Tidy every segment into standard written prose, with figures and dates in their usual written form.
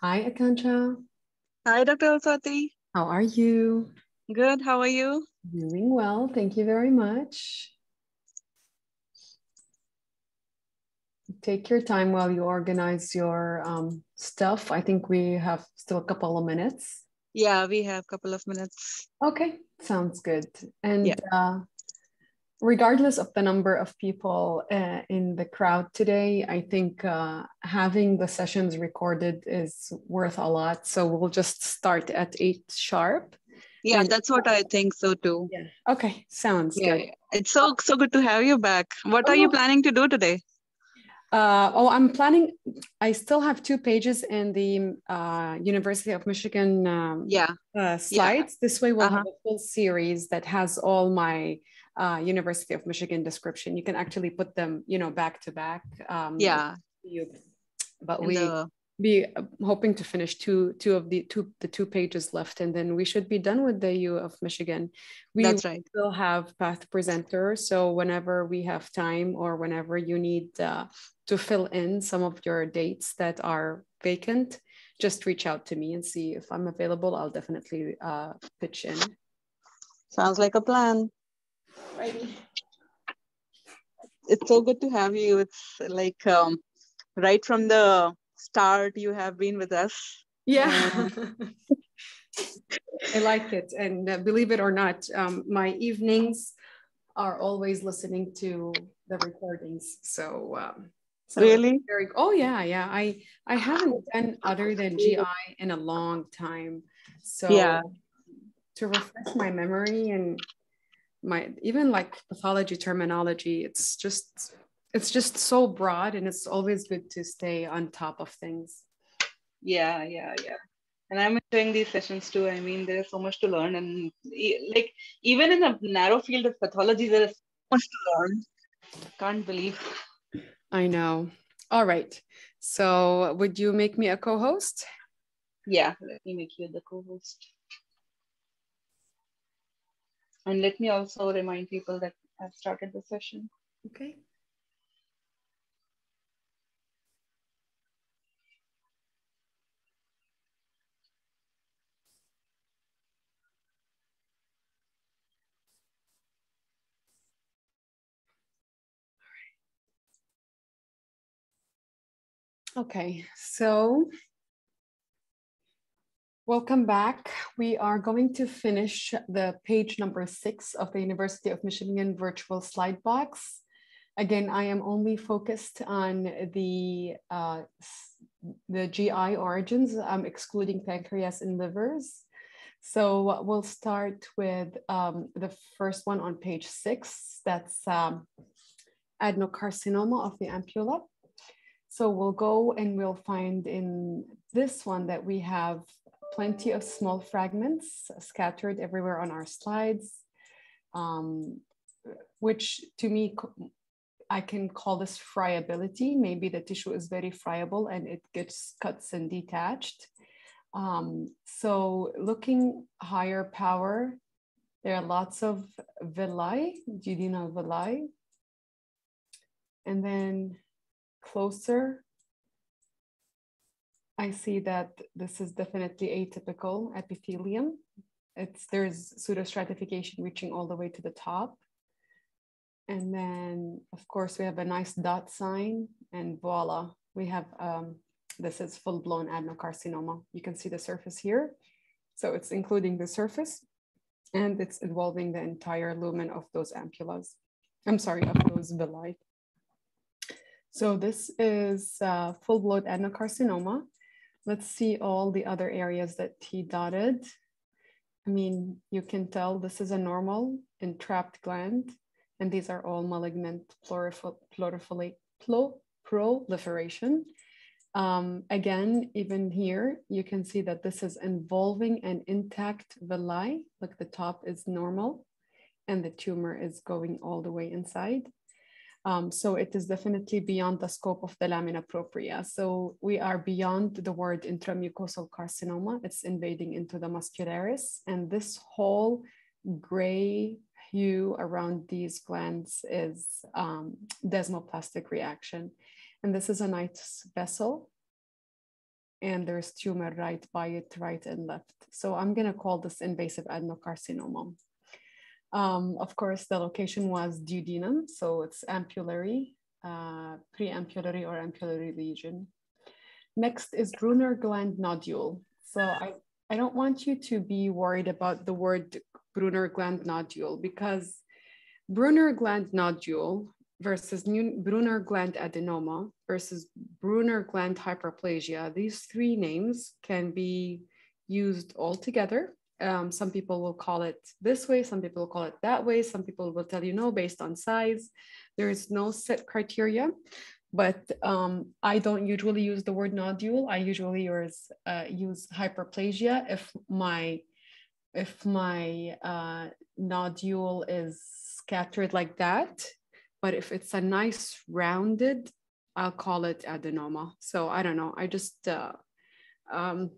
Hi, Akansha. Hi, Dr. Alsaati. How are you? Good. How are you? Doing well. Thank you very much. Take your time while you organize your stuff. I think we have still a couple of minutes. Yeah, we have a couple of minutes. Okay, sounds good. And Yeah. Regardless of the number of people in the crowd today, I think having the sessions recorded is worth a lot. So we'll just start at 8 sharp. Yeah, And that's what I think so too. yeah, okay, sounds Yeah, good. it's so good to have you back. What are you Oh, planning to do today? I'm planning, I still have 2 pages in the University of Michigan Yeah. slides. This way we'll Uh-huh. have a full series that has all my University of Michigan description. You can actually put them, back to back. Yeah. But In we the be hoping to finish the 2 pages left, and then we should be done with the U of Michigan. We That's right. still have path presenter, so whenever we have time or whenever you need to fill in some of your dates that are vacant, just reach out to me and see if I'm available. I'll definitely pitch in. Sounds like a plan. Righty. It's so good to have you. It's like right from the start, you have been with us. Yeah. And I like it. And believe it or not, my evenings are always listening to the recordings. So really? very, oh yeah. I haven't done other than GI in a long time. Yeah. So to refresh my memory and my even like pathology terminology, it's just so broad, and it's always good to stay on top of things. Yeah. And I'm enjoying these sessions too. I mean, there's so much to learn, and like even in a narrow field of pathology, there is so much to learn. Can't believe. I know. All right. So would you make me a co-host? Yeah, let me make you the co-host, and let me also remind people that I've started the session. Okay. Okay, so welcome back. We are going to finish the page number 6 of the University of Michigan virtual slide box. Again, I am only focused on the GI origins. I'm excluding pancreas and livers. So we'll start with the first one on page 6. That's adenocarcinoma of the ampulla. So we'll go and we'll find in this one that we have plenty of small fragments scattered everywhere on our slides, which to me, I can call this friability. Maybe the tissue is very friable and it gets cuts and detached. So looking higher power, there are lots of villi, duodenal villi. And then closer, I see that this is definitely atypical epithelium. There's pseudostratification reaching all the way to the top. And then, of course, we have a nice dot sign, and voila, we have, this is full-blown adenocarcinoma. You can see the surface here. So it's including the surface, and it's involving the entire lumen of those ampullas. I'm sorry, of those villi. So this is full-blown adenocarcinoma. Let's see all the other areas that he dotted. I mean, you can tell this is a normal entrapped gland, and these are all malignant proliferation. Again, even here, you can see that this is involving an intact villi. Look, the top is normal, and the tumor is going all the way inside. So it is definitely beyond the scope of the lamina propria. So we are beyond the word intramucosal carcinoma. It's invading into the muscularis. And this whole gray hue around these glands is desmoplastic reaction. And this is a nice vessel. and there's tumor right by it, right and left. So I'm gonna call this invasive adenocarcinoma. Of course, the location was duodenum, so it's ampullary, preampullary or ampullary lesion. Next is Brunner gland nodule. So I don't want you to be worried about the word Brunner gland nodule, because Brunner gland nodule versus Brunner gland adenoma versus Brunner gland hyperplasia, these three names can be used all together. Some people will call it this way, some people will call it that way, some people will tell you no based on size. There is no set criteria, but I don't usually use the word nodule. I usually use hyperplasia if my nodule is scattered like that. But if it's a nice rounded, I'll call it adenoma. So I don't know. I just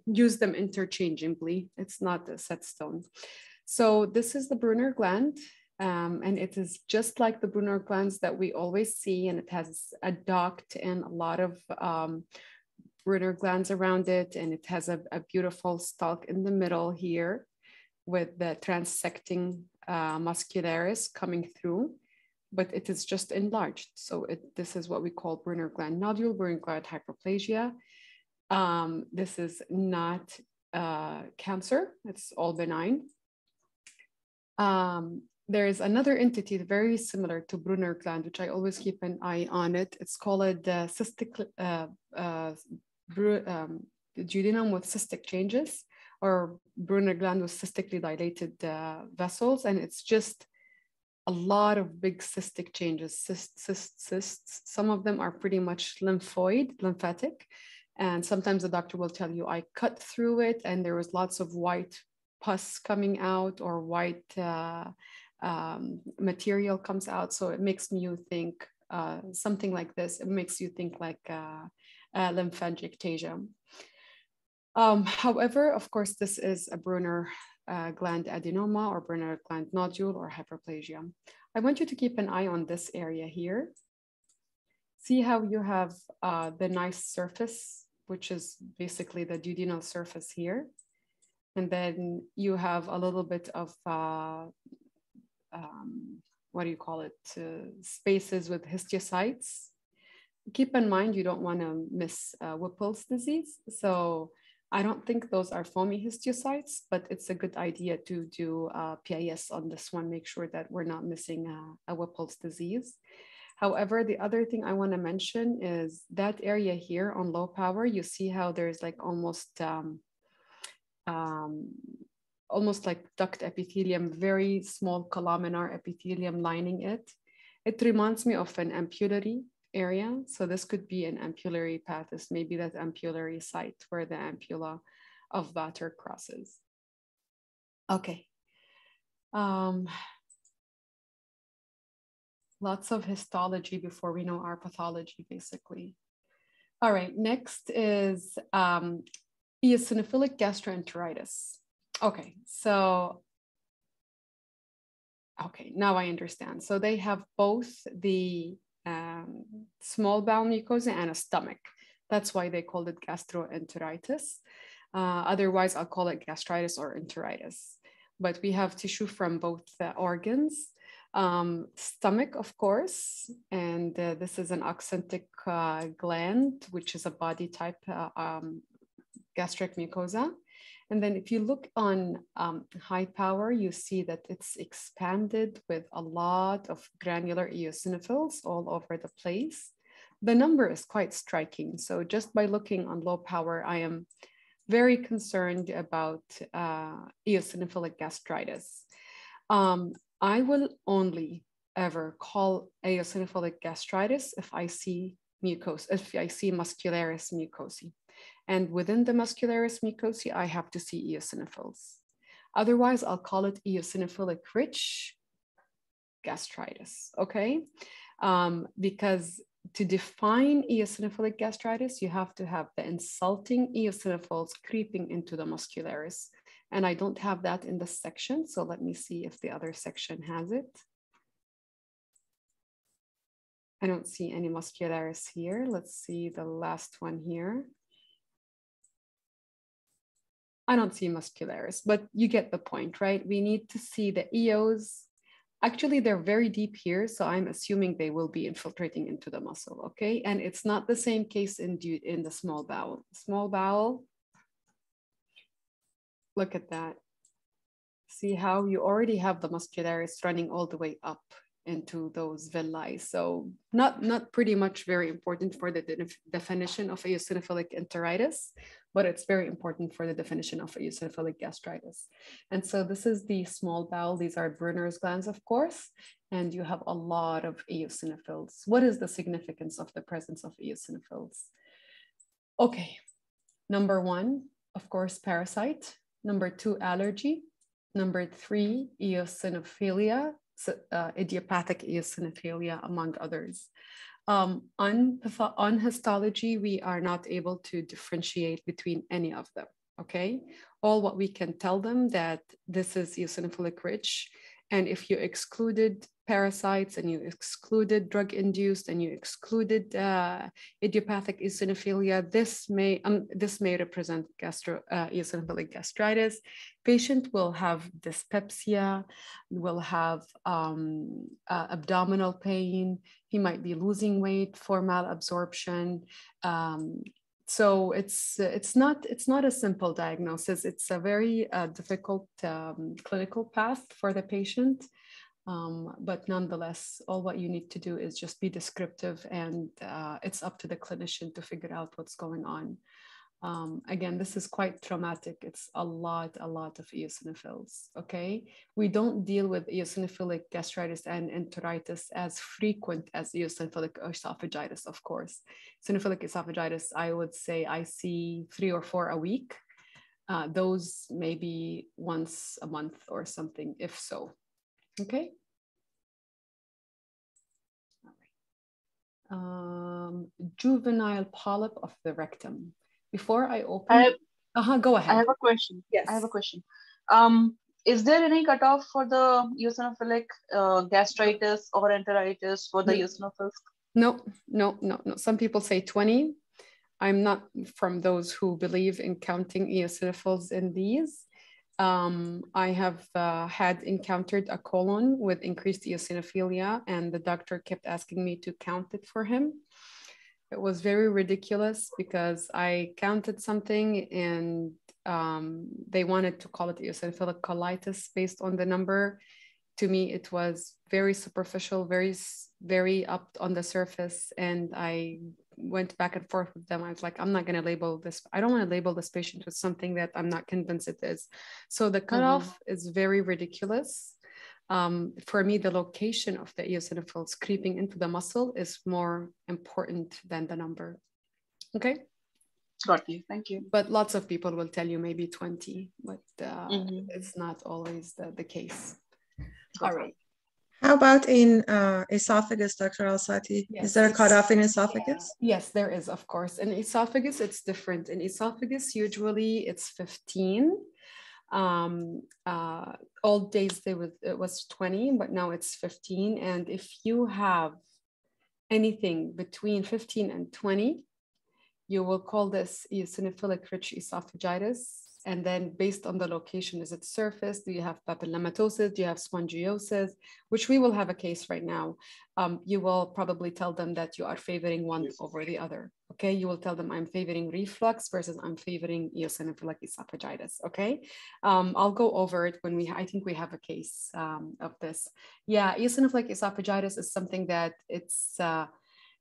use them interchangeably. It's not a set stone. So this is the Brunner gland. And it is just like the Brunner glands that we always see, and it has a duct and a lot of Brunner glands around it, and it has a beautiful stalk in the middle here with the transecting muscularis coming through, but it is just enlarged. So this is what we call Brunner gland nodule, Brunner gland hyperplasia. This is not cancer, it's all benign. There is another entity very similar to Brunner gland, which I always keep an eye on it. It's called cystic duodenum with cystic changes, or Brunner gland with cystically dilated vessels. And it's just a lot of big cystic changes, cysts. Some of them are pretty much lymphatic. And sometimes the doctor will tell you, I cut through it and there was lots of white pus coming out, or white material comes out. So it makes you think something like this. It makes you think like lymphangiectasia. However, of course, this is a Brunner gland adenoma or Brunner gland nodule or hyperplasia. I want you to keep an eye on this area here. See how you have the nice surface, which is basically the duodenal surface here. And then you have a little bit of, what do you call it, spaces with histiocytes. Keep in mind, you don't want to miss Whipple's disease. So I don't think those are foamy histiocytes, but it's a good idea to do PIS on this one, make sure that we're not missing a Whipple's disease. However, the other thing I want to mention is that area here on low power, you see how there's like almost like duct epithelium, very small columnar epithelium lining it. It reminds me of an ampullary area. So this could be an ampullary pathus, maybe that ampullary site where the ampulla of Vater crosses. Okay. Lots of histology before we know our pathology, basically. All right, next is eosinophilic gastroenteritis. Okay, so, okay, now I understand. So they have both the small bowel mucosa and a stomach. That's why they called it gastroenteritis. Otherwise, I'll call it gastritis or enteritis. But we have tissue from both organs. Stomach, of course, and this is an oxyntic gland, which is a body type gastric mucosa. And then if you look on high power, you see that it's expanded with a lot of granular eosinophils all over the place. The number is quite striking. So just by looking on low power, I am very concerned about eosinophilic gastritis. I will only ever call eosinophilic gastritis if I see mucosa, if I see muscularis mucosae. And within the muscularis mucosae, I have to see eosinophils. Otherwise, I'll call it eosinophilic rich gastritis, okay? Because to define eosinophilic gastritis, you have to have the insulting eosinophils creeping into the muscularis. And I don't have that in this section. So let me see if the other section has it. I don't see any muscularis here. Let's see the last one here. I don't see muscularis, but you get the point, right? We need to see the EOs. Actually, they're very deep here, so I'm assuming they will be infiltrating into the muscle, okay? And it's not the same case in the small bowel. Small bowel, look at that. See how you already have the muscularis running all the way up into those villi. So not pretty much very important for the definition of eosinophilic enteritis, but it's very important for the definition of eosinophilic gastritis. And so this is the small bowel. These are Brunner's glands, of course, and you have a lot of eosinophils. What is the significance of the presence of eosinophils? Okay, number one, of course, parasite. Number two, allergy. Number three, eosinophilia, idiopathic eosinophilia, among others. On histology, we are not able to differentiate between any of them, okay? All what we can tell them that this is eosinophilic rich, and if you excluded parasites and you excluded drug-induced and you excluded idiopathic eosinophilia, this may represent eosinophilic gastritis. Patient will have dyspepsia, will have abdominal pain. He might be losing weight for malabsorption. So it's not a simple diagnosis. It's a very difficult clinical path for the patient. But nonetheless, all what you need to do is just be descriptive, and it's up to the clinician to figure out what's going on. Again, this is quite traumatic. It's a lot of eosinophils, okay? We don't deal with eosinophilic gastritis and enteritis as frequent as eosinophilic esophagitis, of course. Eosinophilic esophagitis, I would say I see 3 or 4 a week. Those maybe once a month or something, if so. Okay. All right. Juvenile polyp of the rectum. Before I open, go ahead. I have a question. Yes. I have a question. Is there any cutoff for the eosinophilic gastritis or enteritis for the eosinophils? No. Some people say 20. I'm not from those who believe in counting eosinophils in these. I have had encountered a colon with increased eosinophilia, and the doctor kept asking me to count it for him. It was very ridiculous because I counted something and they wanted to call it eosinophilic colitis based on the number. To me, it was very superficial, very up on the surface. And I went back and forth with them. I was like, I'm not going to label this. I don't want to label this patient with something that I'm not convinced it is. So the cutoff is very ridiculous. For me, the location of the eosinophils creeping into the muscle is more important than the number. Okay. Got you. Thank you. But lots of people will tell you maybe 20, but it's not always the case. All right. How about in esophagus, Dr. Alsaati? Yes, is there a cutoff in esophagus? Yeah. Yes, there is, of course. In esophagus, it's different. In esophagus, usually it's 15. Old days it was 20, but now it's 15. And if you have anything between 15 and 20, you will call this eosinophilic rich esophagitis. And then based on the location, is it surface? Do you have papillomatosis? Do you have spongiosis? Which we will have a case right now. You will probably tell them that you are favoring one over the other. Okay, you will tell them I'm favoring reflux versus I'm favoring eosinophilic esophagitis. Okay, I'll go over it when I think we have a case of this. Yeah, eosinophilic esophagitis is something that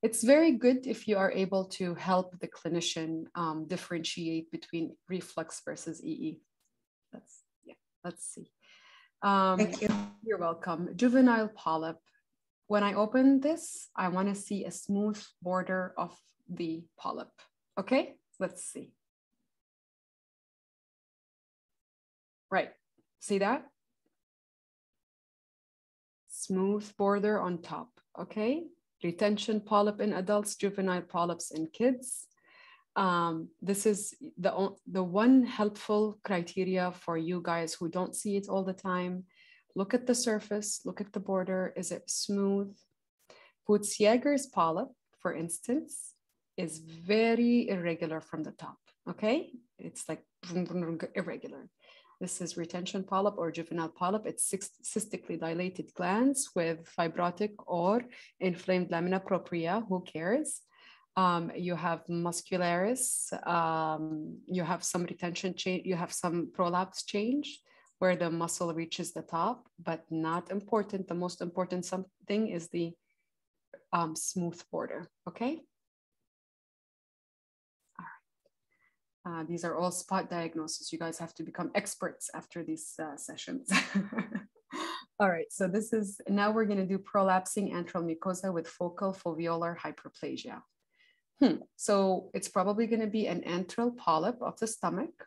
it's very good if you are able to help the clinician differentiate between reflux versus EE. Let's see. Thank you. You're welcome. Juvenile polyp. When I open this, I want to see a smooth border of the polyp. Okay, let's see. Right, see that? Smooth border on top, okay? Retention polyp in adults, juvenile polyps in kids. This is the one helpful criteria for you guys who don't see it all the time. Look at the surface, look at the border. Is it smooth? Peutz-Jeghers polyp, for instance, is very irregular from the top. okay? It's like irregular. This is retention polyp or juvenile polyp. It's cystically dilated glands with fibrotic or inflamed lamina propria. Who cares? You have muscularis. You have some retention change. You have some prolapse change where the muscle reaches the top, but not important. The most important something is the smooth border, okay? These are all spot diagnoses. You guys have to become experts after these sessions. All right, so this is, now we're gonna do prolapsing antral mucosa with focal foveolar hyperplasia. So it's probably gonna be an antral polyp of the stomach.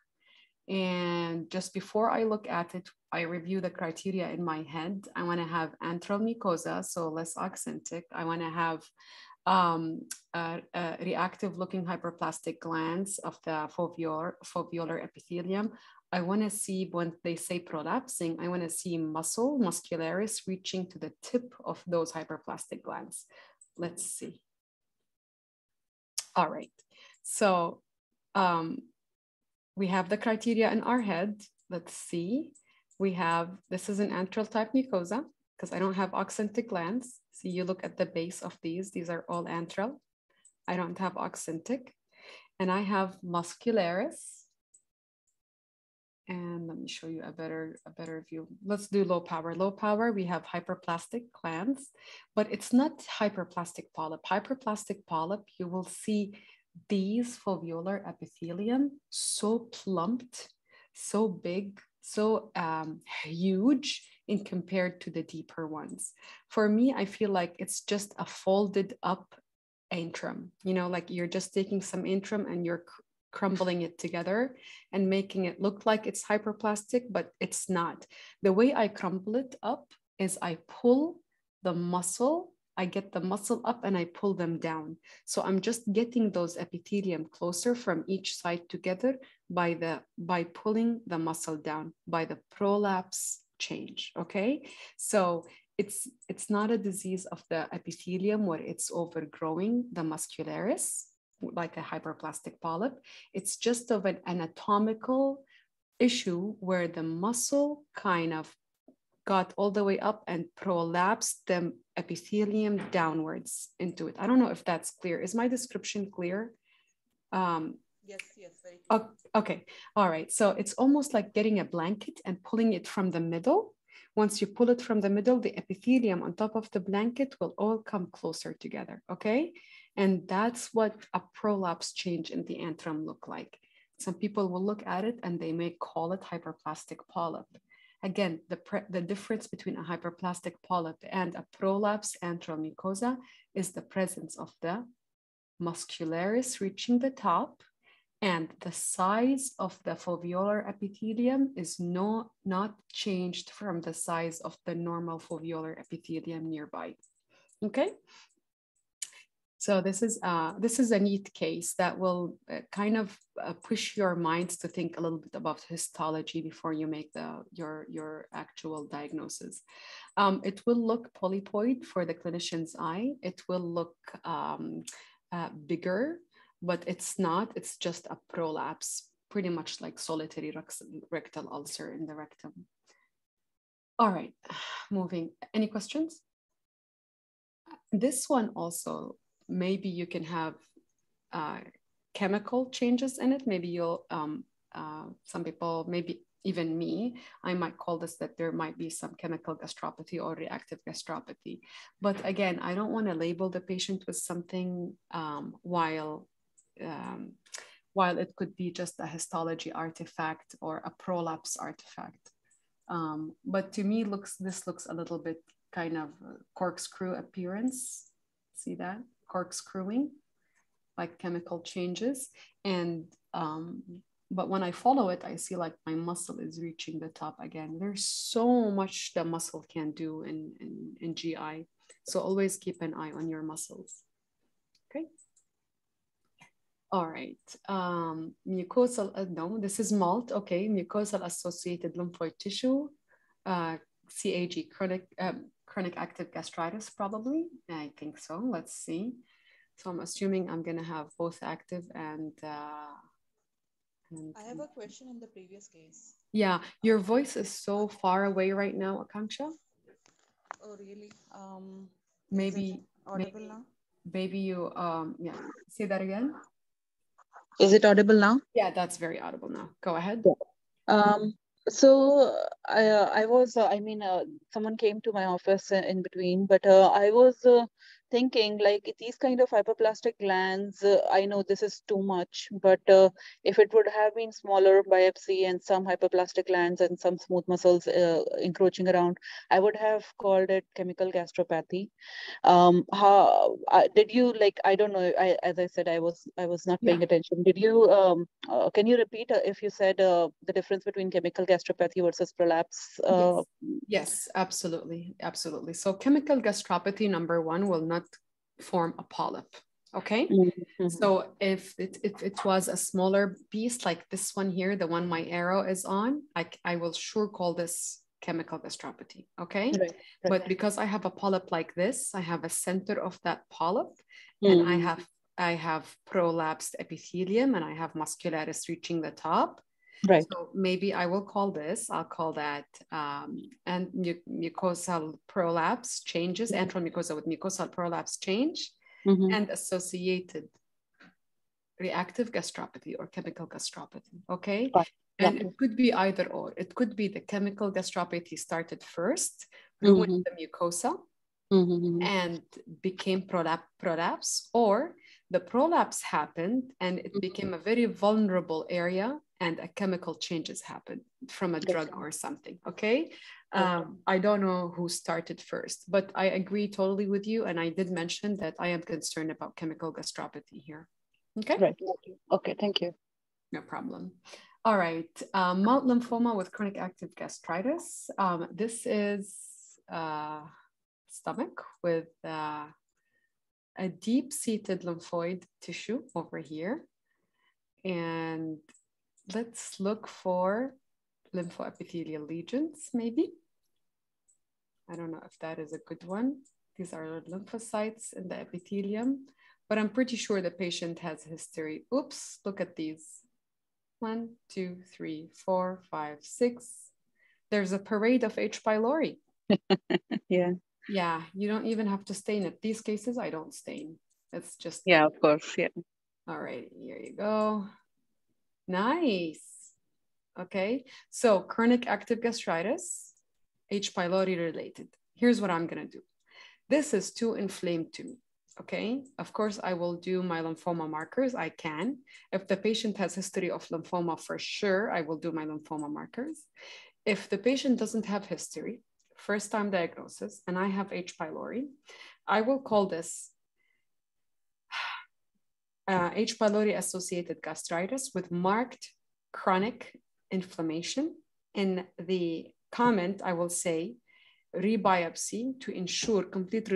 And just before I look at it, I review the criteria in my head. I wanna have antral mucosa, so less accentic. I wanna have reactive looking hyperplastic glands of the foveolar epithelium. I want to see, when they say prolapsing, I want to see muscularis reaching to the tip of those hyperplastic glands. Let's see. All right, so we have the criteria in our head. Let's see. We have, this is an antral type mucosa because I don't have accentic glands. See, you look at the base of these are all antral. I don't have accentic. And I have muscularis. And let me show you a better view. Let's do low power. Low power, we have hyperplastic glands, but it's not hyperplastic polyp. Hyperplastic polyp, you will see these foveolar epithelium so plumped, so big, so huge in compared to the deeper ones. For me, I feel like it's just a folded up antrum, you know, like you're just taking some antrum and you're crumbling it together and making it look like it's hyperplastic, but it's not. The way I crumble it up is I pull the muscle, I get the muscle up and I pull them down. So I'm just getting those epithelium closer from each side together by pulling the muscle down, by the prolapse change, okay? So it's not a disease of the epithelium where it's overgrowing the muscularis, like a hyperplastic polyp. It's just of an anatomical issue where the muscle kind of got all the way up and prolapsed the epithelium downwards into it. I don't know if that's clear. Is my description clear? Yes, very clear. Okay, all right. So it's almost like getting a blanket and pulling it from the middle. Once you pull it from the middle, the epithelium on top of the blanket will all come closer together, okay? And that's what a prolapse change in the antrum look like. Some people will look at it and they may call it hyperplastic polyp. Again, the difference between a hyperplastic polyp and a prolapse antral mucosa is the presence of the muscularis reaching the top, and the size of the foveolar epithelium is not changed from the size of the normal foveolar epithelium nearby. Okay. So this is a neat case that will kind of push your minds to think a little bit about histology before you make your actual diagnosis. It will look polypoid for the clinician's eye. It will look bigger, but it's not. It's just a prolapse, pretty much like solitary rectal ulcer in the rectum. All right, moving. Any questions? This one also, maybe you can have chemical changes in it. Maybe you'll, some people, maybe even me, I might call this that there might be some chemical gastropathy or reactive gastropathy. But again, I don't want to label the patient with something while it could be just a histology artifact or a prolapse artifact. But to me, this looks a little bit kind of corkscrew appearance. See that? Corkscrewing, like chemical changes. And but when I follow it, I see like my muscle is reaching the top again. There's so much the muscle can do in GI. So always keep an eye on your muscles. Okay. All right. Mucosal adenoma. This is MALT. Okay. Mucosal associated lymphoid tissue. CAG, chronic active gastritis, probably. I think so. Let's see. So I'm assuming I'm going to have both active and And I have a question in the previous case. yeah, your voice is so far away right now, Akanksha. Oh, really? Maybe, Is it audible now? maybe you, yeah, say that again. Is it audible now? Yeah, that's very audible now. Go ahead. Um, so I was, someone came to my office in between, but I was thinking like these kind of hyperplastic glands, I know this is too much, but if it would have been smaller biopsy and some hyperplastic glands and some smooth muscles encroaching around, I would have called it chemical gastropathy. How did you like? I don't know. As I said, I was not paying attention. Did you? Can you repeat if you said the difference between chemical gastropathy versus prolapse? Yes. Yes, absolutely, absolutely. So chemical gastropathy, number one, will not form a polyp. Okay. Mm-hmm. So if it was a smaller piece like this one here, the one my arrow is on, I will sure call this chemical gastropathy. Okay. Right. But because I have a polyp like this, I have a center of that polyp, and I have prolapsed epithelium, and I have muscularis reaching the top. Right. So maybe I will call this, I'll call that and mucosal prolapse changes, antral mucosa with mucosal prolapse change, and associated reactive gastropathy or chemical gastropathy. Okay. And it could be either or. It could be the chemical gastropathy started first, ruined the mucosa, and became prolapse, or the prolapse happened and it became a very vulnerable area and a chemical changes happened from a drug or something. Okay. I don't know who started first, but I agree totally with you. And I did mention that I am concerned about chemical gastropathy here. Okay. Right. Okay. Thank you. No problem. All right. Mild lymphoma with chronic active gastritis. This is stomach with a deep-seated lymphoid tissue over here. And let's look for lymphoepithelial lesions, maybe. I don't know if that is a good one. These are lymphocytes in the epithelium, but I'm pretty sure the patient has history. Oops, look at these. 1, 2, 3, 4, 5, 6. There's a parade of H. pylori. Yeah. Yeah, you don't even have to stain it. These cases, I don't stain. It's just. Yeah, of course. Yeah. All right, here you go. Nice. Okay, so chronic active gastritis, H. pylori related. Here's what I'm gonna do. This is too inflamed to me. Okay, of course, I will do my lymphoma markers. I can. If the patient has history of lymphoma, for sure, I will do my lymphoma markers. If the patient doesn't have history, first time diagnosis, and I have H. pylori, I will call this H. pylori associated gastritis with marked chronic inflammation. In the comment, I will say rebiopsy to ensure complete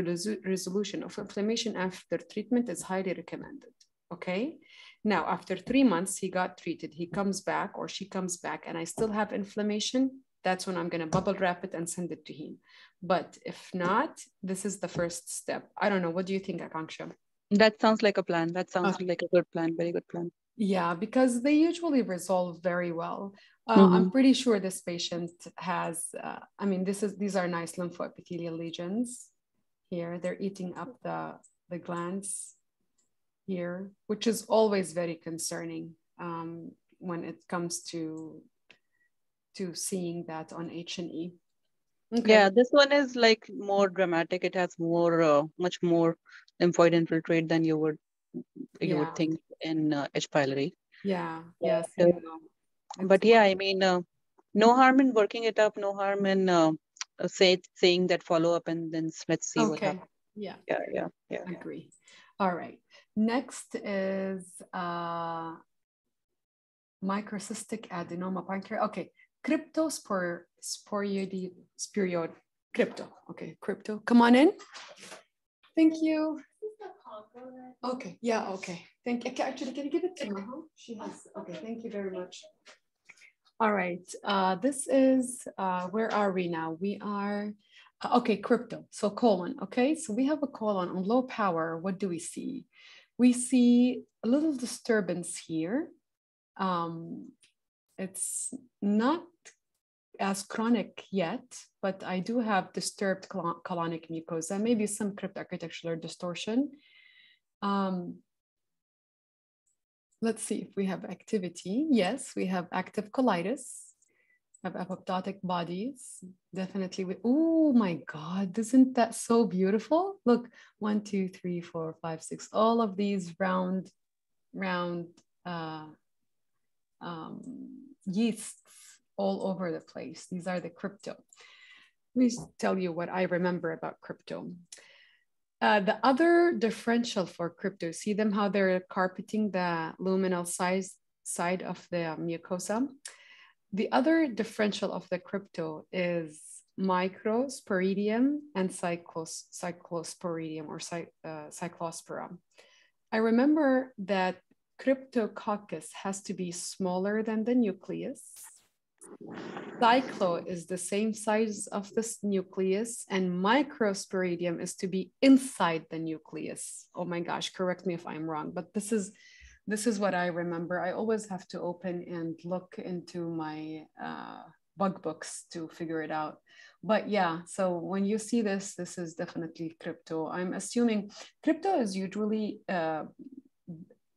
resolution of inflammation after treatment is highly recommended. Okay. Now, after 3 months, he got treated, he comes back or she comes back, and I still have inflammation. That's when I'm going to bubble wrap it and send it to him. But if not, this is the first step. I don't know. What do you think, Akanksha? That sounds like a plan. That sounds like a good plan. Very good plan. Yeah, because they usually resolve very well. I'm pretty sure this patient has, I mean, these are nice lymphoepithelial lesions here. They're eating up the glands here, which is always very concerning when it comes to seeing that on H&E. Okay. Yeah, this one is like more dramatic. It has more, much more lymphoid infiltrate than you would think in H. pylori. Yeah. But, Yes. but yeah, I mean, no harm in working it up. No harm in saying that follow up, and then let's see what happens. Yeah. Yeah. Agree. All right. Next is microcystic adenoma pancreas. Okay. Crypto. Okay. Crypto. Come on in. Thank you. Okay. Yeah. Okay. Thank you. Actually, can you give it to Maha? She has. Okay. Thank you very much. All right. This is, where are we now? We are, okay, crypto. So colon. Okay. So we have a colon on low power. What do we see? We see a little disturbance here It's not as chronic yet, but I do have disturbed colonic mucosa, maybe some crypt architectural distortion. Let's see if we have activity. Yes, we have active colitis, have apoptotic bodies, definitely. Oh my God, isn't that so beautiful? Look, 1, 2, 3, 4, 5, 6, all of these round yeasts all over the place. These are the crypto. Let me tell you what I remember about crypto. The other differential for crypto, see them how they're carpeting the luminal side of the mucosa. The other differential of the crypto is microsporidium and cyclosporidium or cyclospora. I remember that cryptococcus has to be smaller than the nucleus. Cyclo is the same size of this nucleus, and microsporidium is to be inside the nucleus. Oh my gosh, correct me if I'm wrong, but this is what I remember. I always have to open and look into my bug books to figure it out. But yeah, so when you see this, this is definitely crypto. I'm assuming crypto is usually,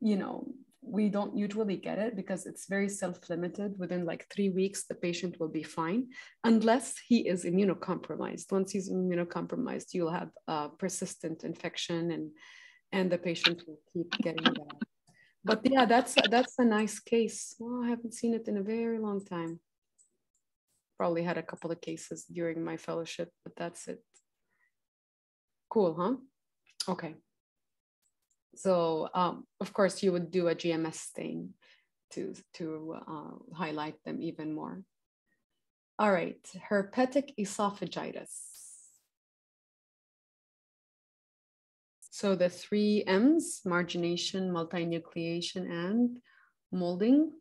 you know, we don't usually get it because it's very self-limited. Within like 3 weeks, the patient will be fine unless he is immunocompromised. Once he's immunocompromised, you'll have persistent infection and the patient will keep getting that. But yeah, that's a nice case. Well, I haven't seen it in a very long time. Probably had a couple of cases during my fellowship, but that's it. Cool, huh? Okay. So of course you would do a GMS stain to highlight them even more. All right, herpetic esophagitis. So the 3 M's, margination, multinucleation, and molding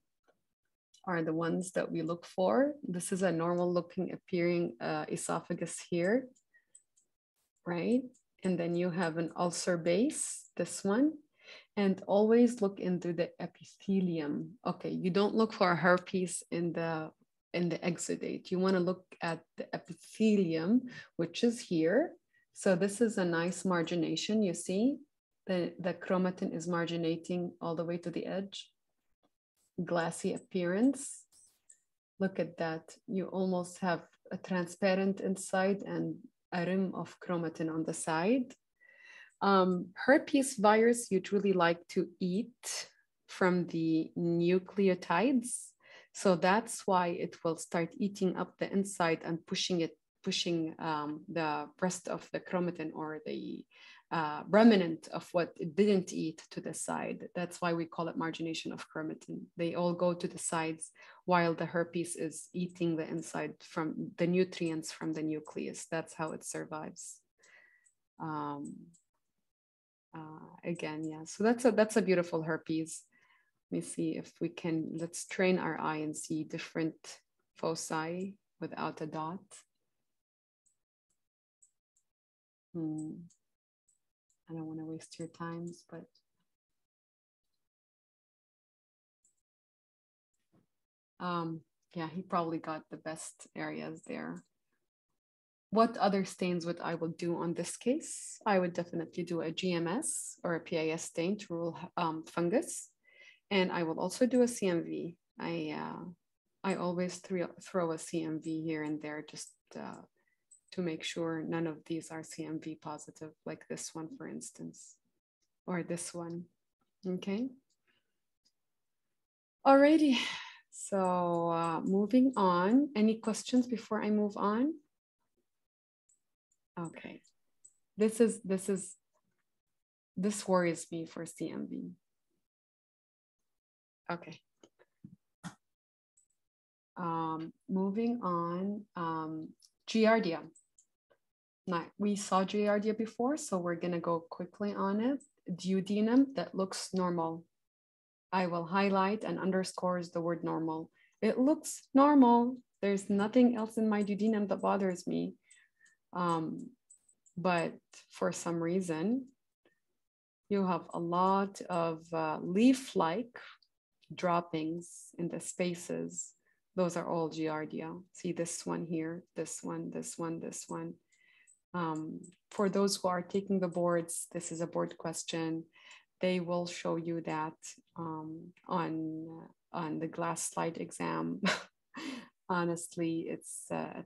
are the ones that we look for. This is a normal looking appearing esophagus here, right? And then you have an ulcer base, this one, and always look into the epithelium. Okay, you don't look for a herpes in the exudate. You want to look at the epithelium, which is here. So this is a nice margination. You see the chromatin is marginating all the way to the edge. Glassy appearance. Look at that. You almost have a transparent inside and a rim of chromatin on the side. Herpes virus usually like to eat from the nucleotides. So that's why it will start eating up the inside and pushing the rest of the chromatin or the remnant of what it didn't eat to the side. That's why we call it margination of chromatin. They all go to the sides while the herpes is eating the inside from the nutrients from the nucleus. That's how it survives. Again, yeah, so that's a beautiful herpes. Let me see if we can, let's train our eye and see different foci without a dot. I don't want to waste your times, but yeah, he probably got the best areas there. What other stains would I will do on this case? I would definitely do a GMS or a PIS stain to rule fungus. And I will also do a CMV. I always throw a CMV here and there just to make sure none of these are CMV positive, like this one, for instance, or this one, okay? Alrighty, so moving on. Any questions before I move on? Okay, this worries me for CMV. Okay. Moving on, giardia. Now, we saw giardia before, so we're gonna go quickly on it. Duodenum that looks normal. I will highlight and underscores the word normal. It looks normal. There's nothing else in my duodenum that bothers me. But for some reason, you have a lot of leaf-like droppings in the spaces, those are all giardia. See this one here, this one, this one, this one. For those who are taking the boards, this is a board question. They will show you that on the glass slide exam. Honestly, it's a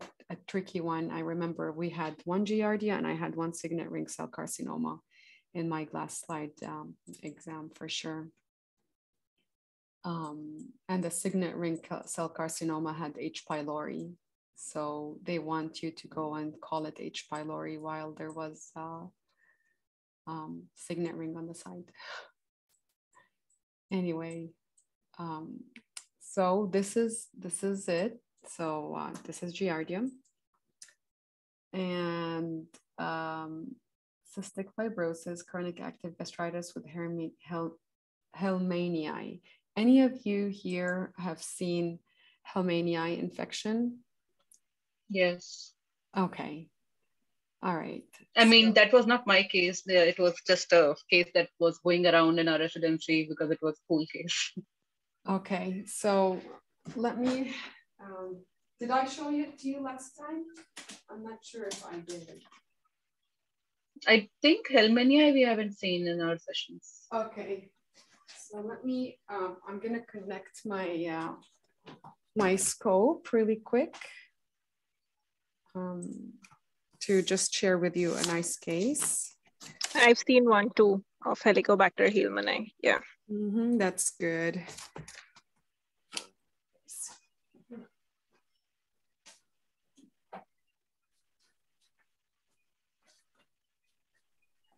tricky one. I remember we had one giardia and I had one signet ring cell carcinoma in my glass slide exam for sure. And the signet ring cell carcinoma had H. pylori. So they want you to go and call it H. pylori while there was signet ring on the side. Anyway, so this is it. So this is giardia. And cystic fibrosis, chronic active gastritis with helmania. Any of you here have seen helmania infection? Yes. Okay. All right. I mean, that was not my case. It was just a case that was going around in our residency because it was a school case. Okay. So let me, did I show it to you last time? I'm not sure if I did. I think helmania we haven't seen in our sessions. Okay. So let me, I'm going to connect my, my scope really quick to just share with you a nice case. I've seen one too of Helicobacter helmanae. Yeah. That's good.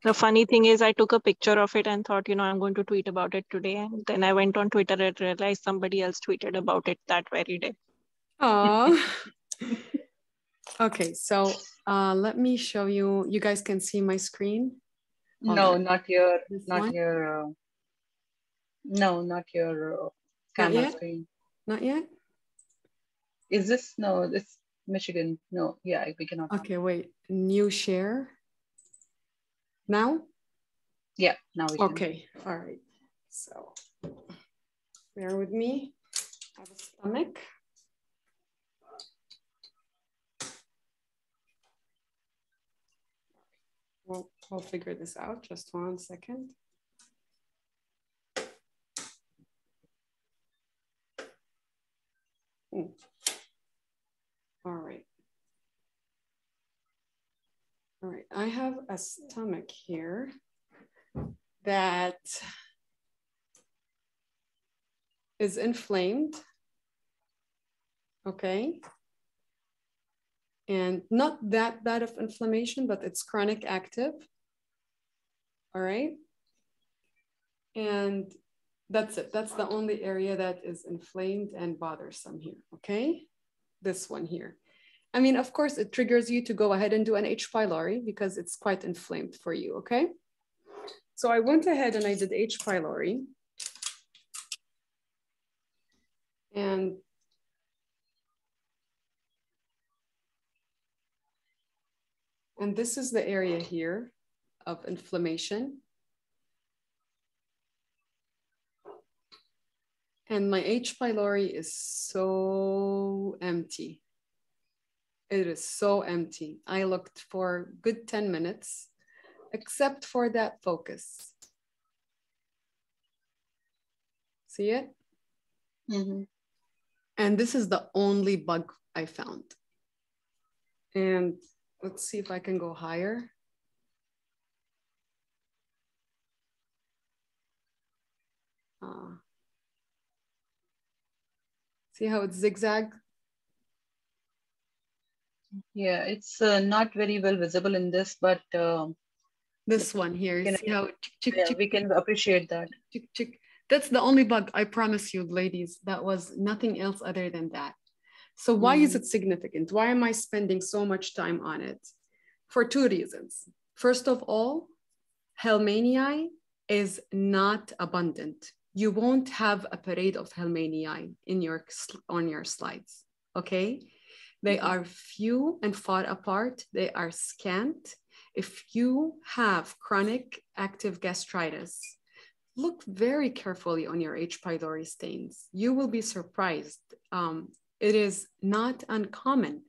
The funny thing is I took a picture of it and thought, I'm going to tweet about it today. And then I went on Twitter and realized somebody else tweeted about it that very day. Oh. Okay, so let me show you. You guys can see my screen? No, not your, not your, no, not your camera screen. Not yet? Is this, no, this Michigan. No, yeah, we cannot. Okay, wait, new share. Now? Yeah, now we can. Okay, all right. So bear with me. I have a stomach. We'll figure this out. Just 1 second. All right. All right, I have a stomach here that is inflamed, okay? And not that bad of inflammation, but it's chronic active, all right? And that's it. That's the only area that is inflamed and bothersome here, okay? This one here. I mean, of course, it triggers you to go ahead and do an H. pylori because it's quite inflamed for you, okay? So I went ahead and I did H. pylori. And this is the area here of inflammation. And my H. pylori is so empty. It is so empty. I looked for a good 10 minutes, except for that focus. See it? Mm-hmm. And this is the only bug I found. And let's see if I can go higher. See how it's zigzag? Yeah, it's not very well visible in this, but this one here, see how we can appreciate that. That's the only bug, I promise you, ladies. That was nothing else other than that. So why is it significant? Why am I spending so much time on it? For 2 reasons. First of all, helmaniae is not abundant. You won't have a parade of helmaniae on your slides, okay? They are few and far apart. They are scant. If you have chronic active gastritis, look very carefully on your H. pylori stains. You will be surprised. It is not uncommon.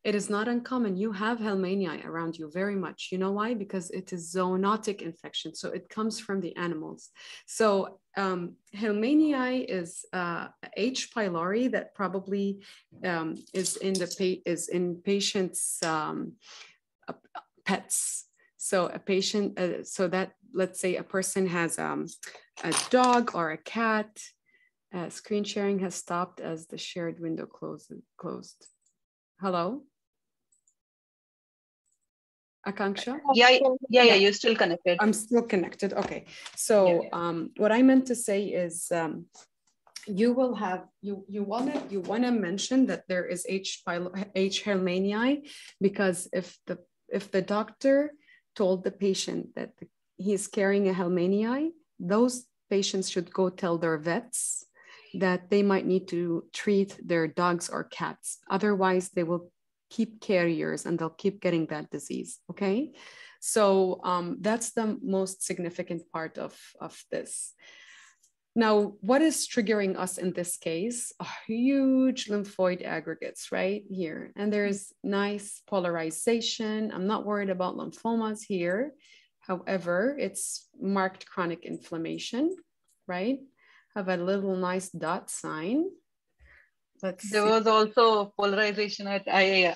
It is not uncommon. You have helmania around you very much. You know why? Because it is zoonotic infection. So it comes from the animals. So helmania is H. pylori that probably is in patients' pets. So a patient, so that let's say a person has a dog or a cat. Screen sharing has stopped as the shared window closed. Hello? Akanksha? Yeah, you're still connected. I'm still connected. Okay. So what I meant to say is you will have, you wanna mention that there is H. helmanii, because if the doctor told the patient that he's carrying a helmanii, those patients should go tell their vets that they might need to treat their dogs or cats. Otherwise, they will keep carriers and they'll keep getting that disease, okay? So that's the most significant part of this. Now, what is triggering us in this case? Huge lymphoid aggregates right here. And there's nice polarization. I'm not worried about lymphomas here. However, it's marked chronic inflammation, right? Have a little nice dot sign. There was also polarization. I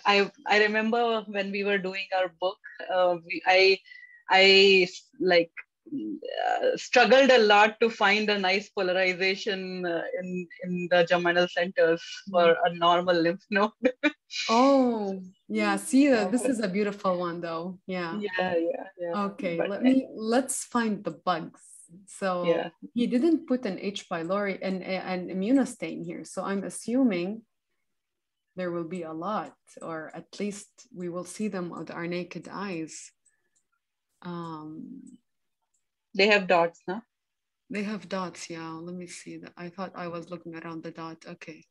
remember when we were doing our book, I like struggled a lot to find a nice polarization in the juvenile centers for a normal lymph node. Oh, yeah. See, this is a beautiful one, though. Yeah. Yeah. Okay, but let's find the bugs. So he didn't put an H. pylori and an immunostain here. So I'm assuming there will be a lot, or at least we will see them with our naked eyes. They have dots, no? They have dots, yeah. Let me see that. I thought I was looking around the dot. Okay.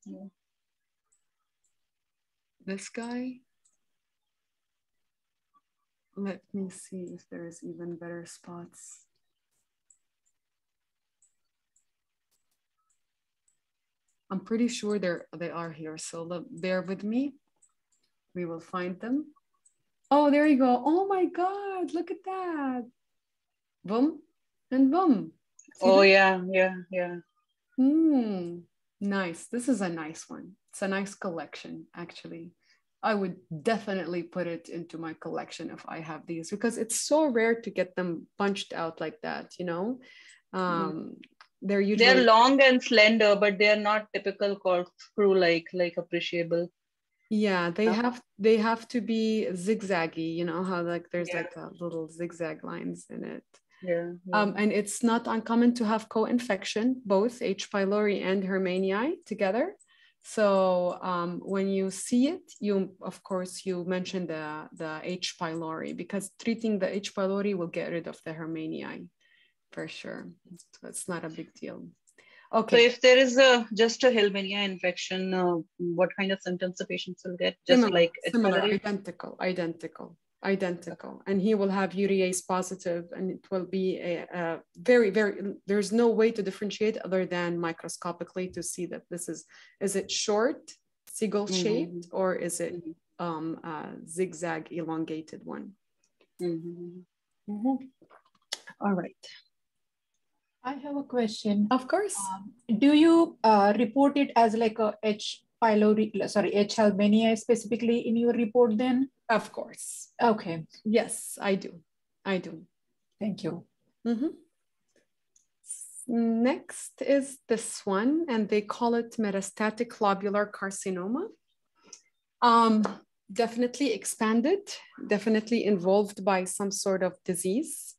Yeah. This guy. Let me see if there's even better spots. I'm pretty sure they are here. So look, bear with me. We will find them. Oh, there you go. Oh my God, look at that. Boom and boom. See that? Yeah. Nice. This is a nice one. It's a nice collection, actually. I would definitely put it into my collection if I have these, because it's so rare to get them punched out like that, you know? They're long and slender, but they are not typical screw-like, like appreciable. Yeah, they have to be zigzaggy, you know, how like there's like a little zigzag lines in it. Yeah. And it's not uncommon to have co-infection, both H. pylori and hermanii together. So when you see it, of course, you mention the H. pylori, because treating the H. pylori will get rid of the hermanii for sure. So it's not a big deal. Okay. So if there is just a helmania infection, what kind of symptoms the patients will get? Just similar, identical. And he will have urease positive, and it will be a very, there's no way to differentiate other than microscopically to see that this is it short, seagull shaped, or is it a zigzag elongated one? All right. I have a question. Of course. Do you report it as like a H. pylori, H. helmania specifically in your report then? Of course. Okay. Yes, I do. Thank you. Next is this one, and they call it metastatic globular carcinoma. Definitely expanded, definitely involved by some sort of disease.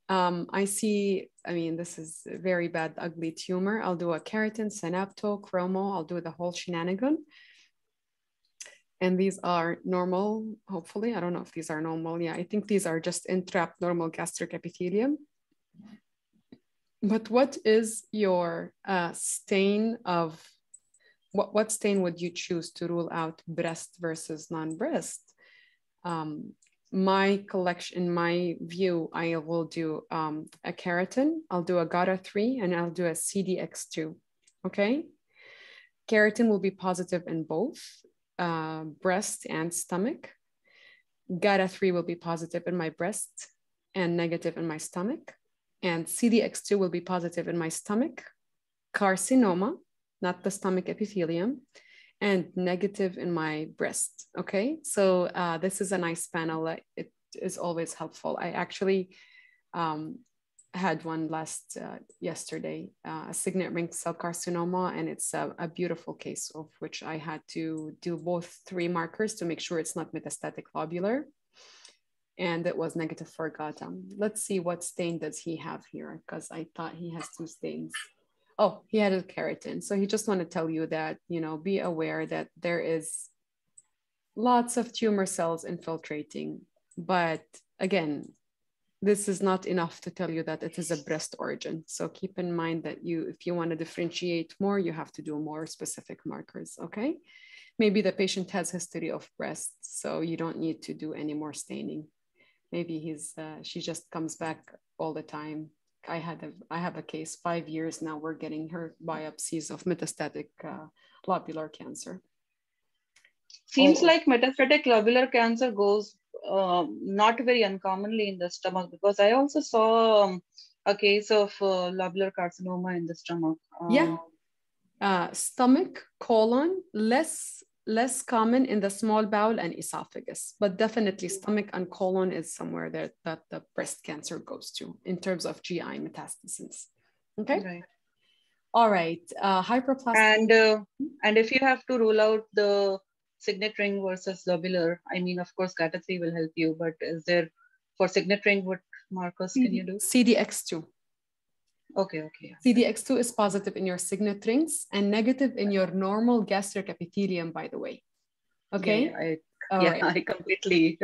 I mean, this is a very bad, ugly tumor. I'll do a keratin, synapto, chromo. I'll do the whole shenanigan. And these are normal, hopefully. I don't know if these are normal. Yeah, I think these are just entrapped normal gastric epithelium. But what is your stain of, what stain would you choose to rule out breast versus non-breast? my collection, in my view, I will do a keratin, I'll do a GATA3, and I'll do a CDX2, okay? Keratin will be positive in both breast and stomach. GATA3 will be positive in my breast and negative in my stomach. And CDX2 will be positive in my stomach, carcinoma, not the stomach epithelium, and negative in my breast, okay? So this is a nice panel. It is always helpful. I actually had one yesterday, a signet ring cell carcinoma, and it's a beautiful case of which I had to do both 3 markers to make sure it's not metastatic lobular, and it was negative for GATA. Let's see what stain does he have here, because I thought he has 2 stains. Oh, he had a keratin. So he just want to tell you that, you know, be aware that there is lots of tumor cells infiltrating, but again, this is not enough to tell you that it is a breast origin. So keep in mind that if you want to differentiate more, you have to do more specific markers, okay? Maybe the patient has history of breast, so you don't need to do any more staining. Maybe she just comes back all the time. I have a case, 5 years now, we're getting her biopsies of metastatic lobular cancer. Seems like metastatic lobular cancer goes not very uncommonly in the stomach, because I also saw a case of lobular carcinoma in the stomach. Stomach, colon, less common in the small bowel and esophagus, but definitely stomach and colon is somewhere that the breast cancer goes to in terms of GI metastasis. Okay. Right. All right. Hyperplastic. And if you have to rule out the signet ring versus lobular, I mean, of course, GATA3 will help you, but is there, for signet ring, what markers can you do? CDX2. Okay. CDX2 is positive in your signet rings and negative in your normal gastric epithelium, by the way. Okay. I completely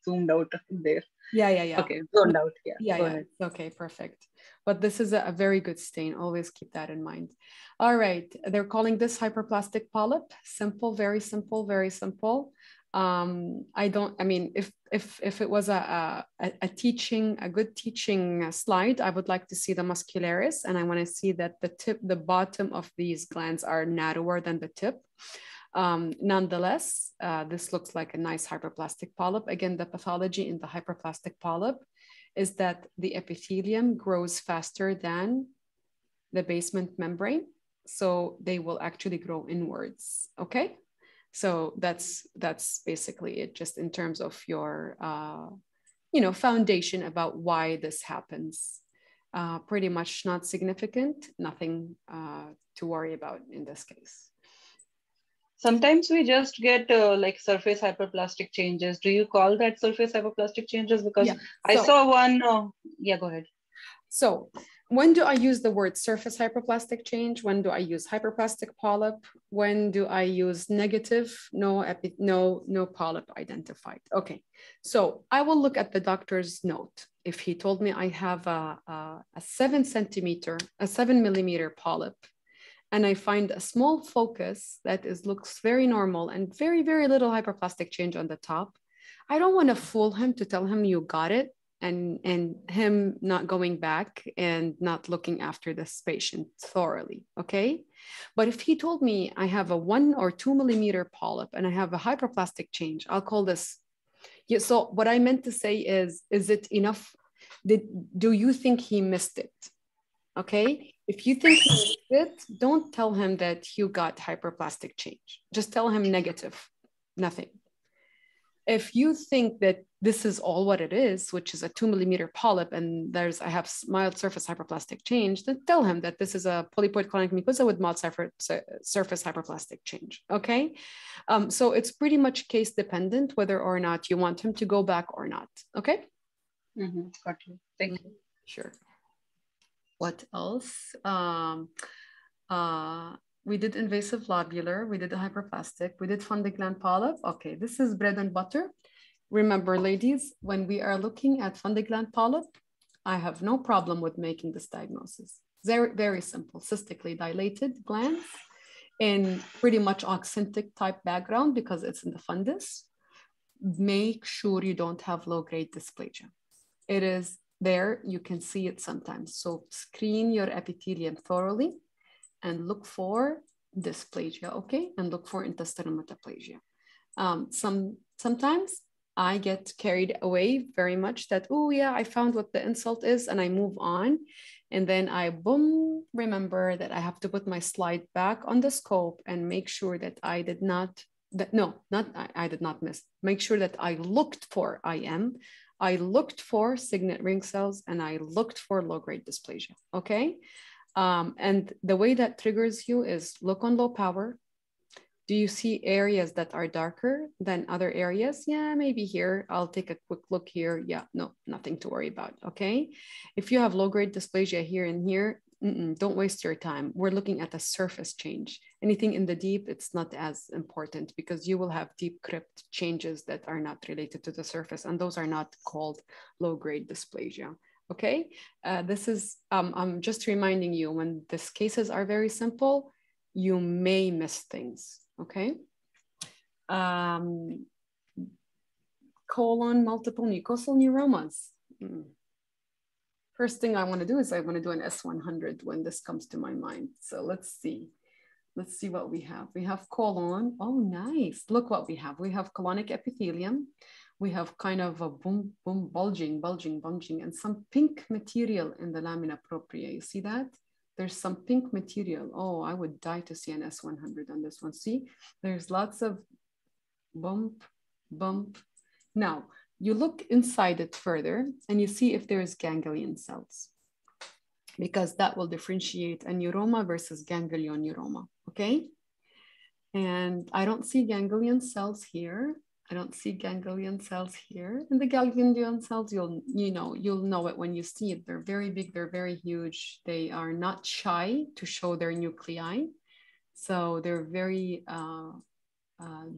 zoomed out there. Yeah. Okay, zoned out. Yeah. Okay, perfect. But this is a very good stain. Always keep that in mind. All right. They're calling this hyperplastic polyp. Simple, very simple, very simple. If it was a good teaching slide, I would like to see the muscularis, and I want to see that the bottom of these glands are narrower than the tip. Nonetheless, this looks like a nice hyperplastic polyp. Again, the pathology in the hyperplastic polyp is that the epithelium grows faster than the basement membrane. So they will actually grow inwards, okay? So that's basically it, just in terms of your, foundation about why this happens. Pretty much not significant, nothing to worry about in this case. Sometimes we just get like surface hyperplastic changes. Do you call that surface hyperplastic changes? Because I saw one, go ahead. So when do I use the word surface hyperplastic change? When do I use hyperplastic polyp? When do I use negative? No polyp identified. Okay, so I will look at the doctor's note. If he told me I have a 7 millimeter polyp, and I find a small focus that looks very normal and very, very little hyperplastic change on the top, I don't want to fool him to tell him you got it, and him not going back and not looking after this patient thoroughly, okay? But if he told me I have a 1 or 2 millimeter polyp and I have a hyperplastic change, I'll call this. Yeah, so what I meant to say is it enough? Do you think he missed it? Okay, if you think he missed it, don't tell him that you got hyperplastic change. Just tell him negative, nothing. If you think that this is all what it is, which is a 2 millimeter polyp, and I have mild surface hyperplastic change, then tell him that this is a polypoid colonic mucosa with mild surface hyperplastic change, okay? So it's pretty much case dependent whether or not you want him to go back or not, okay? Mm-hmm. Got you. Thank you. Sure. What else? We did invasive lobular, we did a hyperplastic, we did fundus gland polyp. Okay, this is bread and butter. Remember, ladies, when we are looking at fundus gland polyp, I have no problem with making this diagnosis. Very, very simple, cystically dilated glands in pretty much oxyntic type background because it's in the fundus. make sure you don't have low-grade dysplasia. It is there, you can see it sometimes. So screen your epithelium thoroughly and look for dysplasia, okay? And look for intestinal metaplasia. Sometimes I get carried away very much that, oh yeah, I found what the insult is and I move on. And then I boom, remember that I have to put my slide back on the scope and make sure that I did not, I did not miss. Make sure that I looked for IM, I looked for signet ring cells, and I looked for low-grade dysplasia, okay? And the way that triggers you is look on low power. Do you see areas that are darker than other areas? Yeah, maybe here. I'll take a quick look here. Yeah, no, nothing to worry about, okay? If you have low-grade dysplasia here and here, don't waste your time. We're looking at a surface change. Anything in the deep, it's not as important because you will have deep crypt changes that are not related to the surface, and those are not called low-grade dysplasia. Okay, this is, I'm just reminding you, when these cases are very simple, you may miss things, okay? Colon multiple mucosal neuromas. First thing I want to do is I want to do an S100 when this comes to my mind. So let's see. Let's see what we have. We have colon. Oh, nice. Look what we have. We have colonic epithelium. We have kind of a boom, boom, bulging, and some pink material in the lamina propria. You see that? There's some pink material. Oh, I would die to see an S100 on this one. See, there's lots of bump. Now, you look inside it further and you see if there's ganglion cells, because that will differentiate a neuroma versus ganglion neuroma, okay? And I don't see ganglion cells here. I don't see ganglion cells here. And the ganglion cells, you'll know it when you see it. They're very big, they're very huge. They are not shy to show their nuclei. So they're very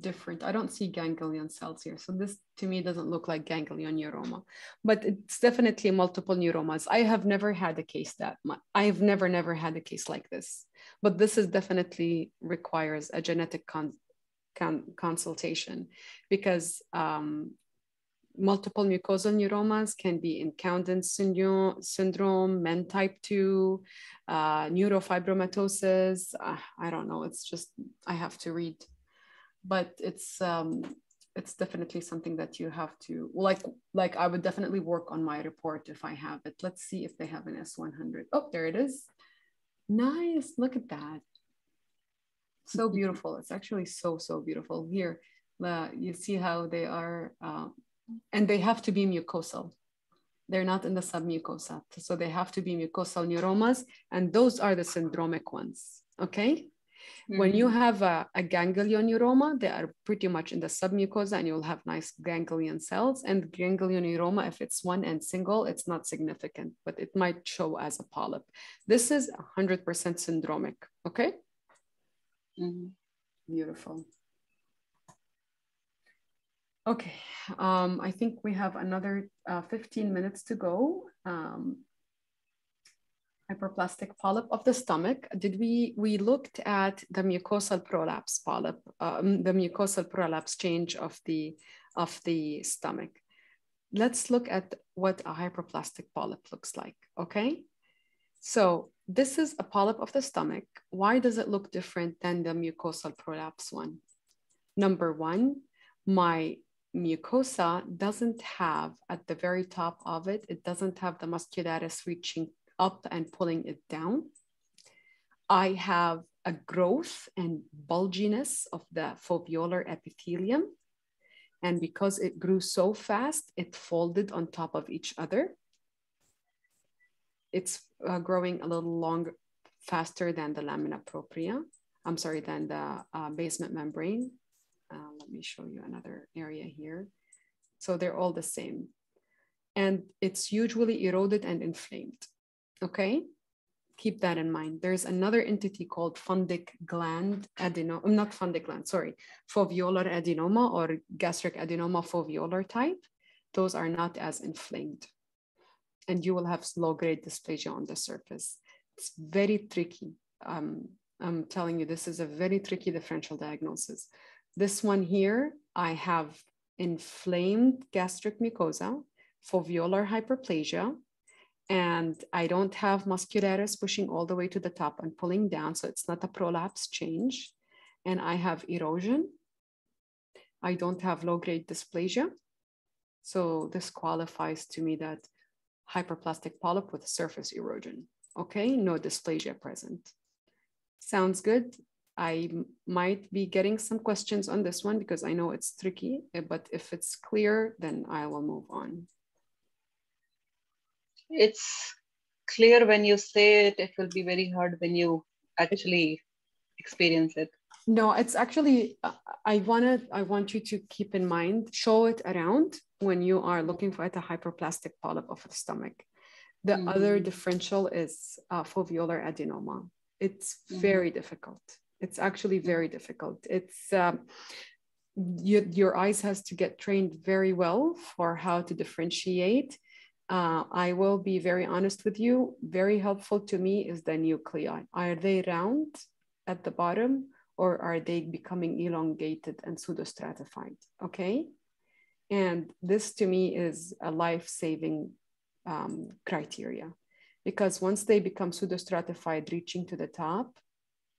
different. I don't see ganglion cells here. So this to me doesn't look like ganglion neuroma, but it's definitely multiple neuromas. I have never had a case that much. I have never had a case like this, but this is definitely requires a genetic consultation, because multiple mucosal neuromas can be in Cowden syndrome, MEN type 2, neurofibromatosis. I don't know. It's just, I have to read. But it's definitely something that you have to, like I would definitely work on my report if I have it. Let's see if they have an S100. Oh, there it is. Nice, look at that. So beautiful. It's actually so beautiful. Here, you see how they are, and they have to be mucosal. They're not in the submucosa. So they have to be mucosal neuromas, and those are the syndromic ones, okay? When you have a ganglion neuroma, they are pretty much in the submucosa and you'll have nice ganglion cells. And ganglion neuroma, if it's one and single, it's not significant, but it might show as a polyp. This is 100% syndromic, okay? Beautiful. Okay, I think we have another 15 minutes to go. Hyperplastic polyp of the stomach. We looked at the mucosal prolapse polyp, the mucosal prolapse change of the stomach. Let's look at what a hyperplastic polyp looks like, okay? So this is a polyp of the stomach. Why does it look different than the mucosal prolapse one? Number one, my mucosa doesn't have, at the very top of it, it doesn't have the muscularis reaching up and pulling it down. I have a growth and bulginess of the foveolar epithelium. And because it grew so fast, it folded on top of each other. It's growing a little longer, faster than the lamina propria. I'm sorry, than the basement membrane. Let me show you another area here. So they're all the same. And it's usually eroded and inflamed. Okay, keep that in mind. There's another entity called fundic gland adenoma, not fundic gland, sorry, foveolar adenoma or gastric adenoma foveolar type. Those are not as inflamed. And you will have low-grade dysplasia on the surface. It's very tricky. I'm telling you, this is a very tricky differential diagnosis. This one here, I have inflamed gastric mucosa, foveolar hyperplasia, and I don't have muscularis pushing all the way to the top and pulling down, so it's not a prolapse change. And I have erosion. I don't have low-grade dysplasia. So this qualifies to me that hyperplastic polyp with surface erosion. Okay, no dysplasia present. Sounds good. I might be getting some questions on this one because I know it's tricky, but if it's clear, then I will move on. It's clear when you say it, it will be very hard when you actually experience it. No, it's actually, I want you to keep in mind, show it around when you are looking for a hyperplastic polyp of the stomach. The other differential is foveolar adenoma. It's very difficult. It's actually very difficult. It's, your eyes has to get trained very well for how to differentiate. I will be very honest with you. Very helpful to me is the nuclei. Are they round at the bottom, or are they becoming elongated and pseudostratified? Okay. And this to me is a life-saving criteria, because once they become pseudostratified, reaching to the top,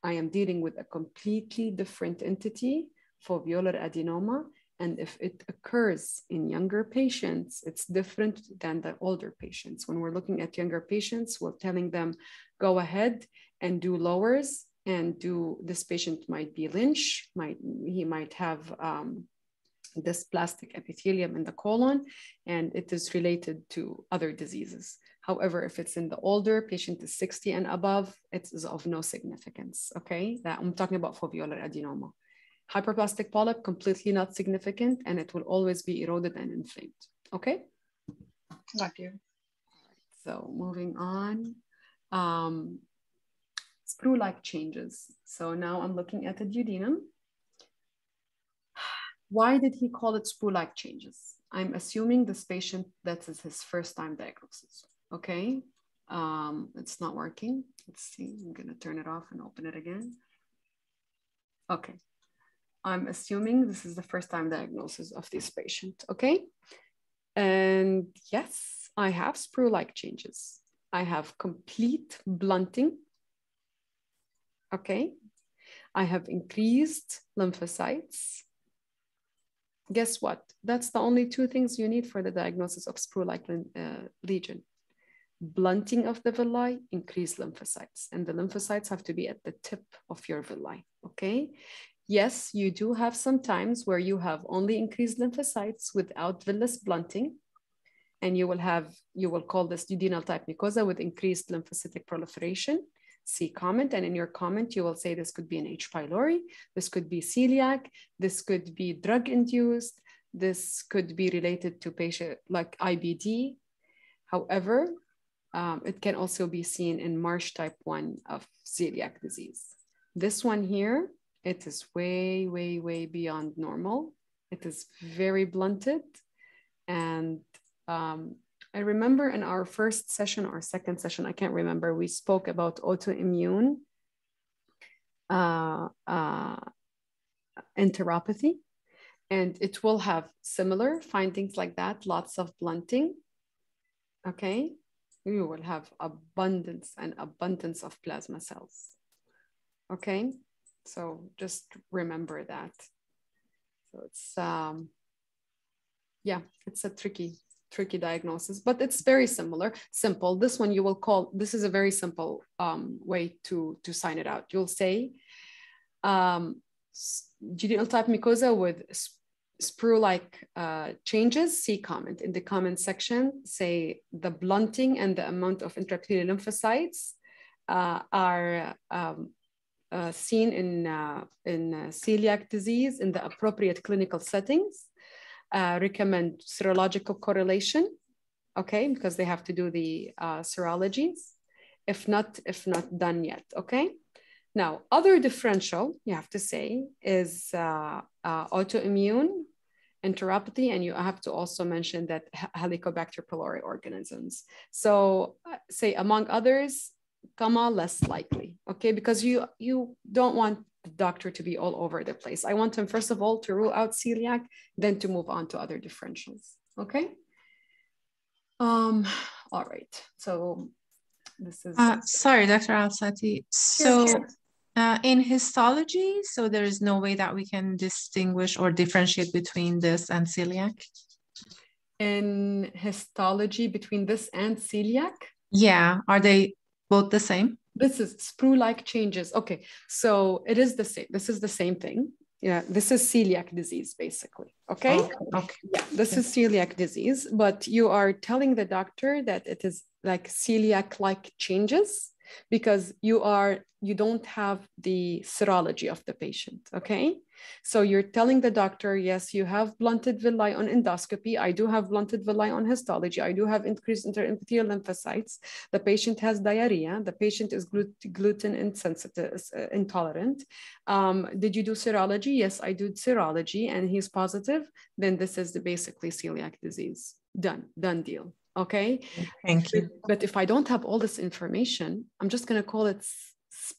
I am dealing with a completely different entity, foveolar adenoma. And if it occurs in younger patients, it's different than the older patients. When we're looking at younger patients, we're telling them, go ahead and do lowers and do, this patient might be Lynch, he might have this plastic epithelium in the colon, and it is related to other diseases. However, if it's in the older patient is 60 and above, it is of no significance, okay? That I'm talking about foveolar adenoma. Hyperplastic polyp, completely not significant, and it will always be eroded and inflamed, okay? Got you. So moving on. Sprue-like changes. So now I'm looking at the duodenum. Why did he call it sprue-like changes? I'm assuming this patient, that is his first time diagnosis, okay? It's not working. Let's see, I'm gonna turn it off and open it again. Okay, I'm assuming this is the first time diagnosis of this patient, okay? And yes, I have sprue-like changes. I have complete blunting, okay? I have increased lymphocytes. Guess what? That's the only two things you need for the diagnosis of sprue-like lesion. Blunting of the villi, increased lymphocytes. And the lymphocytes have to be at the tip of your villi, okay? Yes, you do have some times where you have only increased lymphocytes without villus blunting. And you will call this duodenal type mucosa with increased lymphocytic proliferation. See comment, and in your comment, you will say this could be an H. pylori, this could be celiac, this could be drug-induced, this could be related to patient like IBD. However, it can also be seen in Marsh type 1 of celiac disease. This one here, it is way, way, way beyond normal. It is very blunted. And I remember in our first session or second session, I can't remember, we spoke about autoimmune enteropathy, and it will have similar findings like that, lots of blunting, okay? You will have abundance of plasma cells, okay? So just remember that. So it's, yeah, it's a tricky diagnosis, but it's very simple. This one you will call, this is a very simple way to sign it out. You'll say duodenal type mucosa with sprue-like changes, see comment. In the comment section, say the blunting and the amount of intraepithelial lymphocytes are seen in celiac disease in the appropriate clinical settings. Recommend serological correlation, okay, because they have to do the serologies, if not done yet, okay? Now, other differential, you have to say, is autoimmune enteropathy, and you have to also mention that Helicobacter pylori organisms. So say among others, comma, less likely, okay? Because you don't want the doctor to be all over the place. I want him, first of all, to rule out celiac, then to move on to other differentials. Okay. All right. So this is. Sorry, Dr. Alsaati. So in histology, so there is no way that we can distinguish or differentiate between this and celiac? In histology between this and celiac? Yeah. Are they both the same? This is sprue-like changes. Okay, so it is the same. This is the same thing. Yeah, this is celiac disease, basically. Okay. Okay. Yeah, this is celiac disease, but you are telling the doctor that it is like celiac-like changes because you don't have the serology of the patient. Okay. So you're telling the doctor, yes, you have blunted villi on endoscopy. I do have blunted villi on histology. I do have increased interepithelial lymphocytes. The patient has diarrhea. The patient is gluten intolerant. Did you do serology? Yes, I did serology and he's positive. Then this is basically celiac disease. Done deal. Okay. Thank you. But if I don't have all this information, I'm just going to call it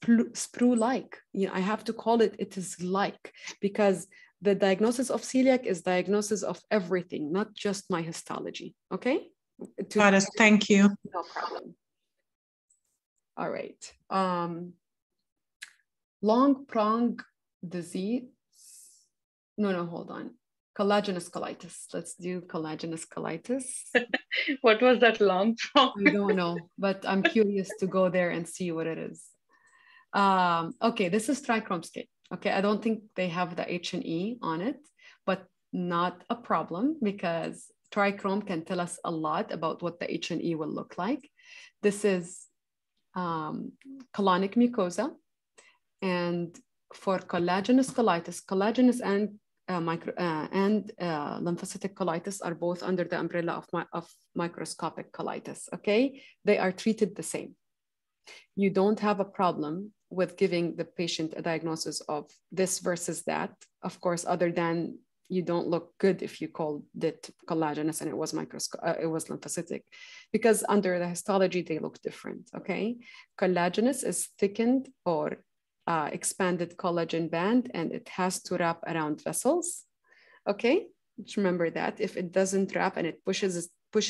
sprue-like. I have to call it is like, because the diagnosis of celiac is diagnosis of everything, not just my histology. Okay. Got it. Thank you. No problem. All right. Long prong disease. No, hold on. Collagenous colitis. Let's do collagenous colitis. What was that long prong? I don't know, but I'm curious to go there and see what it is. Okay, this is trichrome scale. Okay, I don't think they have the H&E on it, but not a problem because trichrome can tell us a lot about what the H&E will look like. This is colonic mucosa, and for collagenous colitis, collagenous and lymphocytic colitis are both under the umbrella of microscopic colitis. Okay, they are treated the same. You don't have a problem with giving the patient a diagnosis of this versus that, of course, other than you don't look good if you called it collagenous and it was lymphocytic, because under the histology they look different. Okay, collagenous is thickened or expanded collagen band, and it has to wrap around vessels. Okay, just remember that if it doesn't wrap and it push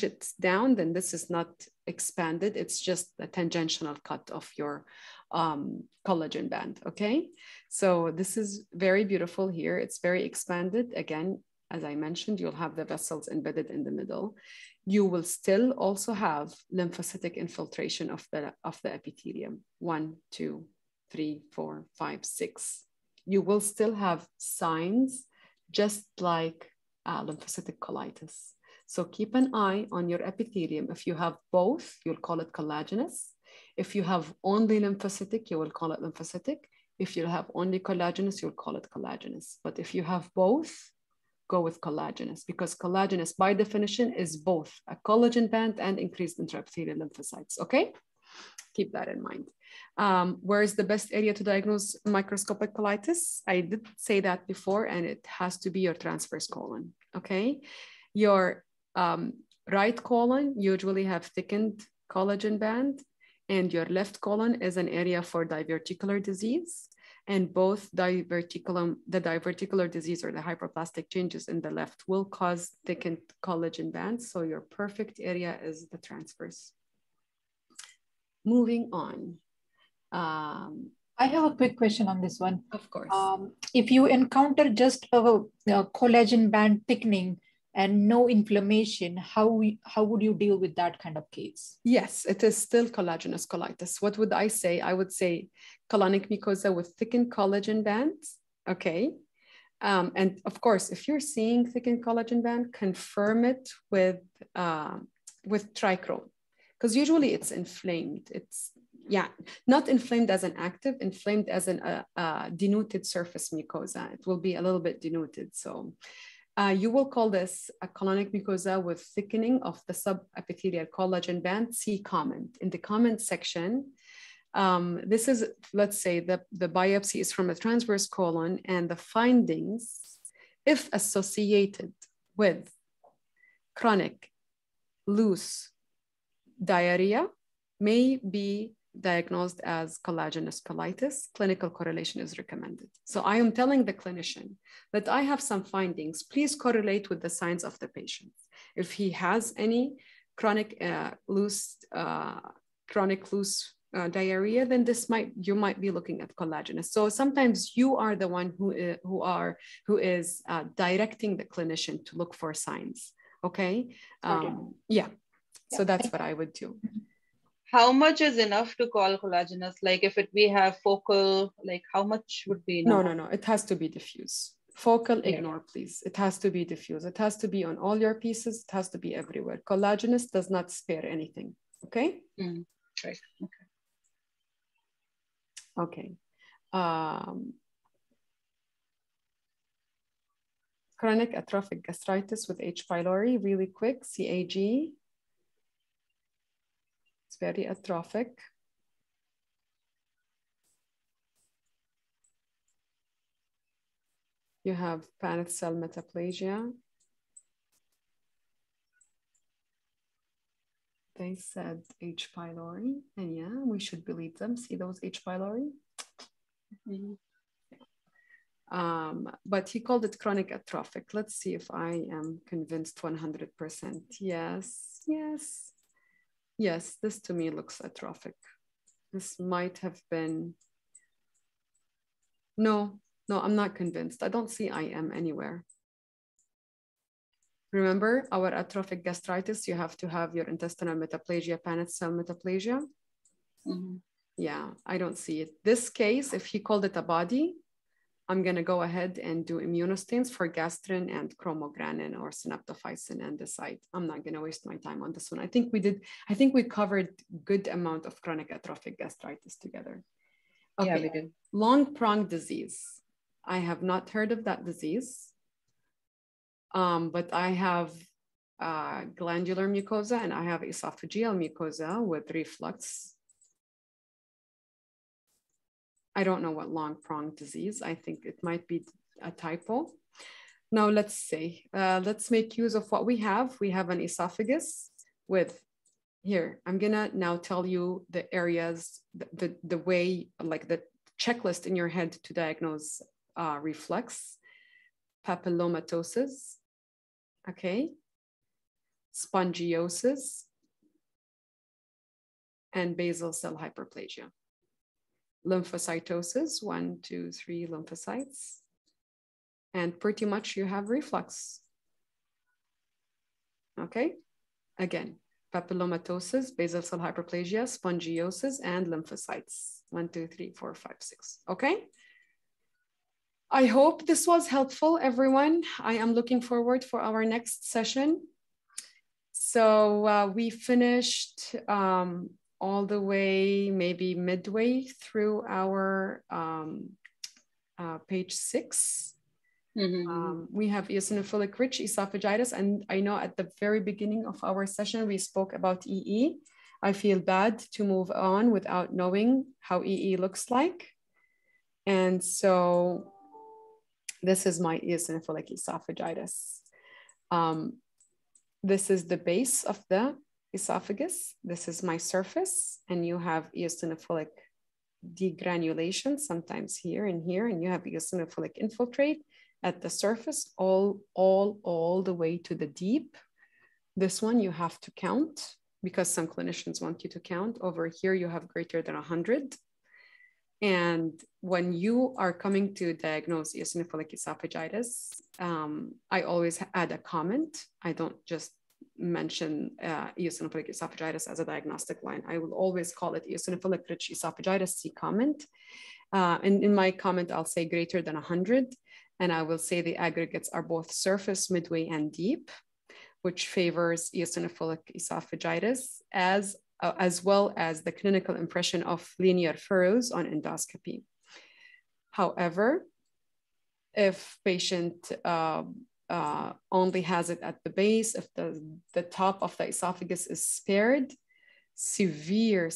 it down, then this is not expanded. It's just a tangential cut of your collagen band. Okay, so this is very beautiful here. It's very expanded. Again, as I mentioned, you'll have the vessels embedded in the middle. You will still also have lymphocytic infiltration of the epithelium. 1, 2, 3, 4, 5, 6. You will still have signs just like lymphocytic colitis. So keep an eye on your epithelium. If you have both, you'll call it collagenous. If you have only lymphocytic, you will call it lymphocytic. If you have only collagenous, you'll call it collagenous. But if you have both, go with collagenous, because collagenous by definition is both a collagen band and increased intraepithelial lymphocytes. Okay, keep that in mind. Where is the best area to diagnose microscopic colitis? I did say that before, and it has to be your transverse colon. Okay, your right colon usually have thickened collagen band, and your left colon is an area for diverticular disease. And both the diverticular disease or the hyperplastic changes in the left will cause thickened collagen bands. So your perfect area is the transverse. Moving on. I have a quick question on this one. Of course. If you encounter just a collagen band thickening and no inflammation, how would you deal with that kind of case? Yes, it is still collagenous colitis. What would I say? I would say colonic mucosa with thickened collagen bands. Okay. And of course, if you're seeing thickened collagen band, confirm it with trichrome, because usually it's inflamed. It's not inflamed as an active, inflamed as an denuded surface mucosa. It will be a little bit denuded. So you will call this a colonic mucosa with thickening of the subepithelial collagen band. See comment in the comment section. This is, let's say the biopsy is from a transverse colon, and the findings, if associated with chronic loose diarrhea, may be diagnosed as collagenous colitis, clinical correlation is recommended. So I am telling the clinician that I have some findings. Please correlate with the signs of the patient. If he has any chronic loose diarrhea, then you might be looking at collagenous. So sometimes you are the one who is directing the clinician to look for signs. Okay. Yeah. So that's what I would do. How much is enough to call collagenous? Like if we have focal, like how much would be enough? No. It has to be diffuse. Focal, ignore, please. It has to be diffuse. It has to be on all your pieces. It has to be everywhere. Collagenous does not spare anything. Okay? Right. Okay. Chronic atrophic gastritis with H. pylori, really quick, CAG. It's very atrophic. You have Paneth cell metaplasia. They said H. pylori, and yeah, we should believe them. See those H. pylori? But he called it chronic atrophic. Let's see if I am convinced 100%. Yes, this to me looks atrophic. This might have been, no, I'm not convinced. I don't see IM anywhere. Remember our atrophic gastritis, you have to have your intestinal metaplasia, Paneth cell metaplasia. Yeah, I don't see it. This case, if he called it a body, I'm gonna go ahead and do immunostains for gastrin and chromogranin or synaptophysin and decide. I'm not gonna waste my time on this one. I think we covered good amount of chronic atrophic gastritis together. Okay. Yeah, we did. Long prong disease. I have not heard of that disease, but I have glandular mucosa and I have esophageal mucosa with reflux. I don't know what long prong disease. I think it might be a typo. Now let's see. Let's make use of what we have. We have an esophagus with, here, I'm gonna now tell you the areas, the way, like the checklist in your head to diagnose reflux, papillomatosis, okay, spongiosis, and basal cell hyperplasia. Lymphocytosis, 1, 2, 3 lymphocytes. And pretty much you have reflux. Okay, again, papillomatosis, basal cell hyperplasia, spongiosis, and lymphocytes. 1, 2, 3, 4, 5, 6. Okay. I hope this was helpful, everyone. I am looking forward for our next session. So we finished all the way, maybe midway through our page 6. We have eosinophilic rich esophagitis. And I know at the very beginning of our session, we spoke about EE. I feel bad to move on without knowing how EE looks like. And so this is my eosinophilic esophagitis. This is the base of the esophagus. This is my surface, and you have eosinophilic degranulation, sometimes here, and you have eosinophilic infiltrate at the surface, all the way to the deep. This one you have to count because some clinicians want you to count. Over here, you have greater than 100. And when you are coming to diagnose eosinophilic esophagitis, I always add a comment. I don't just mention eosinophilic esophagitis as a diagnostic line. I will always call it eosinophilic rich esophagitis, see comment. And in my comment, I'll say greater than 100. And I will say the aggregates are both surface, midway, and deep, which favors eosinophilic esophagitis as well as the clinical impression of linear furrows on endoscopy. However, if patient only has it at the base, if the top of the esophagus is spared, severe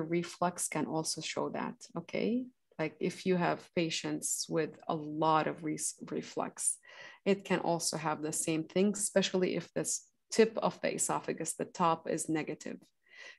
reflux can also show that, okay? Like if you have patients with a lot of reflux, it can also have the same thing, especially if this tip of the esophagus, the top is negative.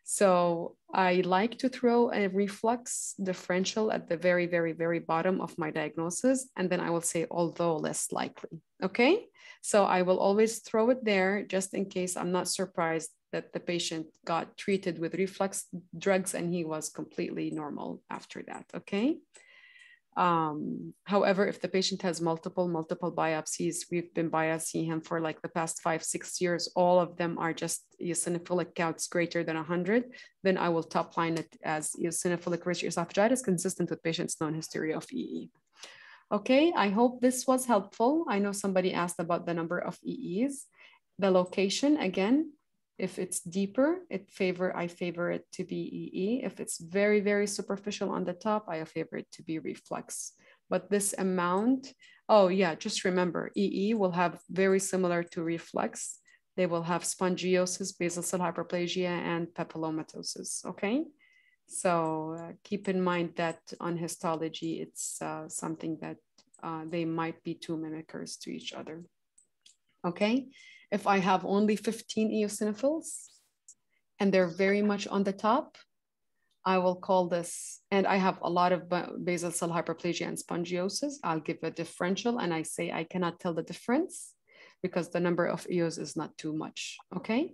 So I like to throw a reflux differential at the very, very, very bottom of my diagnosis. And then I will say, although less likely. Okay. So I will always throw it there just in case I'm not surprised that the patient got treated with reflux drugs and he was completely normal after that. Okay. However, if the patient has multiple biopsies, we've been biopsying him for like the past 5-6 years, all of them are just eosinophilic counts greater than 100, then I will top line it as eosinophilic rich esophagitis consistent with patient's known history of EE. Okay, I hope this was helpful. I know somebody asked about the number of EEs. The location, again, if it's deeper, I favor it to be EE. If it's very, very superficial on the top, I favor it to be reflux. But this amount, oh yeah, just remember, EE will have very similar to reflux. They will have spongiosis, basal cell hyperplasia, and papillomatosis, okay? So keep in mind that on histology, it's something that they might be two mimickers to each other, okay? If I have only 15 eosinophils and they're very much on the top, I will call this, and I have a lot of basal cell hyperplasia and spongiosis, I'll give a differential and I say I cannot tell the difference because the number of eos is not too much, okay?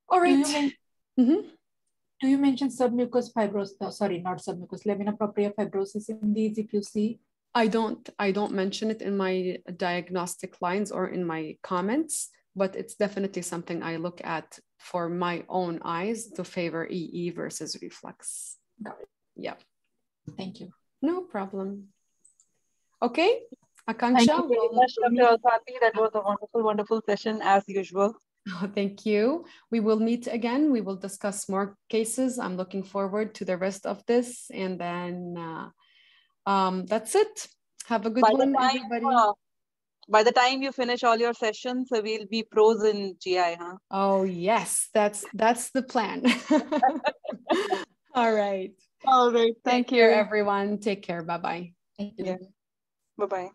All right. Do you mention submucous fibrosis? Sorry, not submucous, lamina propria fibrosis in these if you see? I don't mention it in my diagnostic lines or in my comments, but it's definitely something I look at for my own eyes to favor EE versus reflux. Got it. Yeah. Thank you. No problem. Okay, Akanksha. Thank you very much, Dr. Alsaati. That was a wonderful, wonderful session as usual. Oh, thank you. We will meet again. We will discuss more cases. I'm looking forward to the rest of this. And then that's it. Have a good one, everybody. By the time you finish all your sessions, we'll be pros in GI, huh? Oh, yes. That's the plan. All right. All right. Thank you. Take care, everyone. Take care. Bye-bye. Thank you. Yeah. Bye-bye.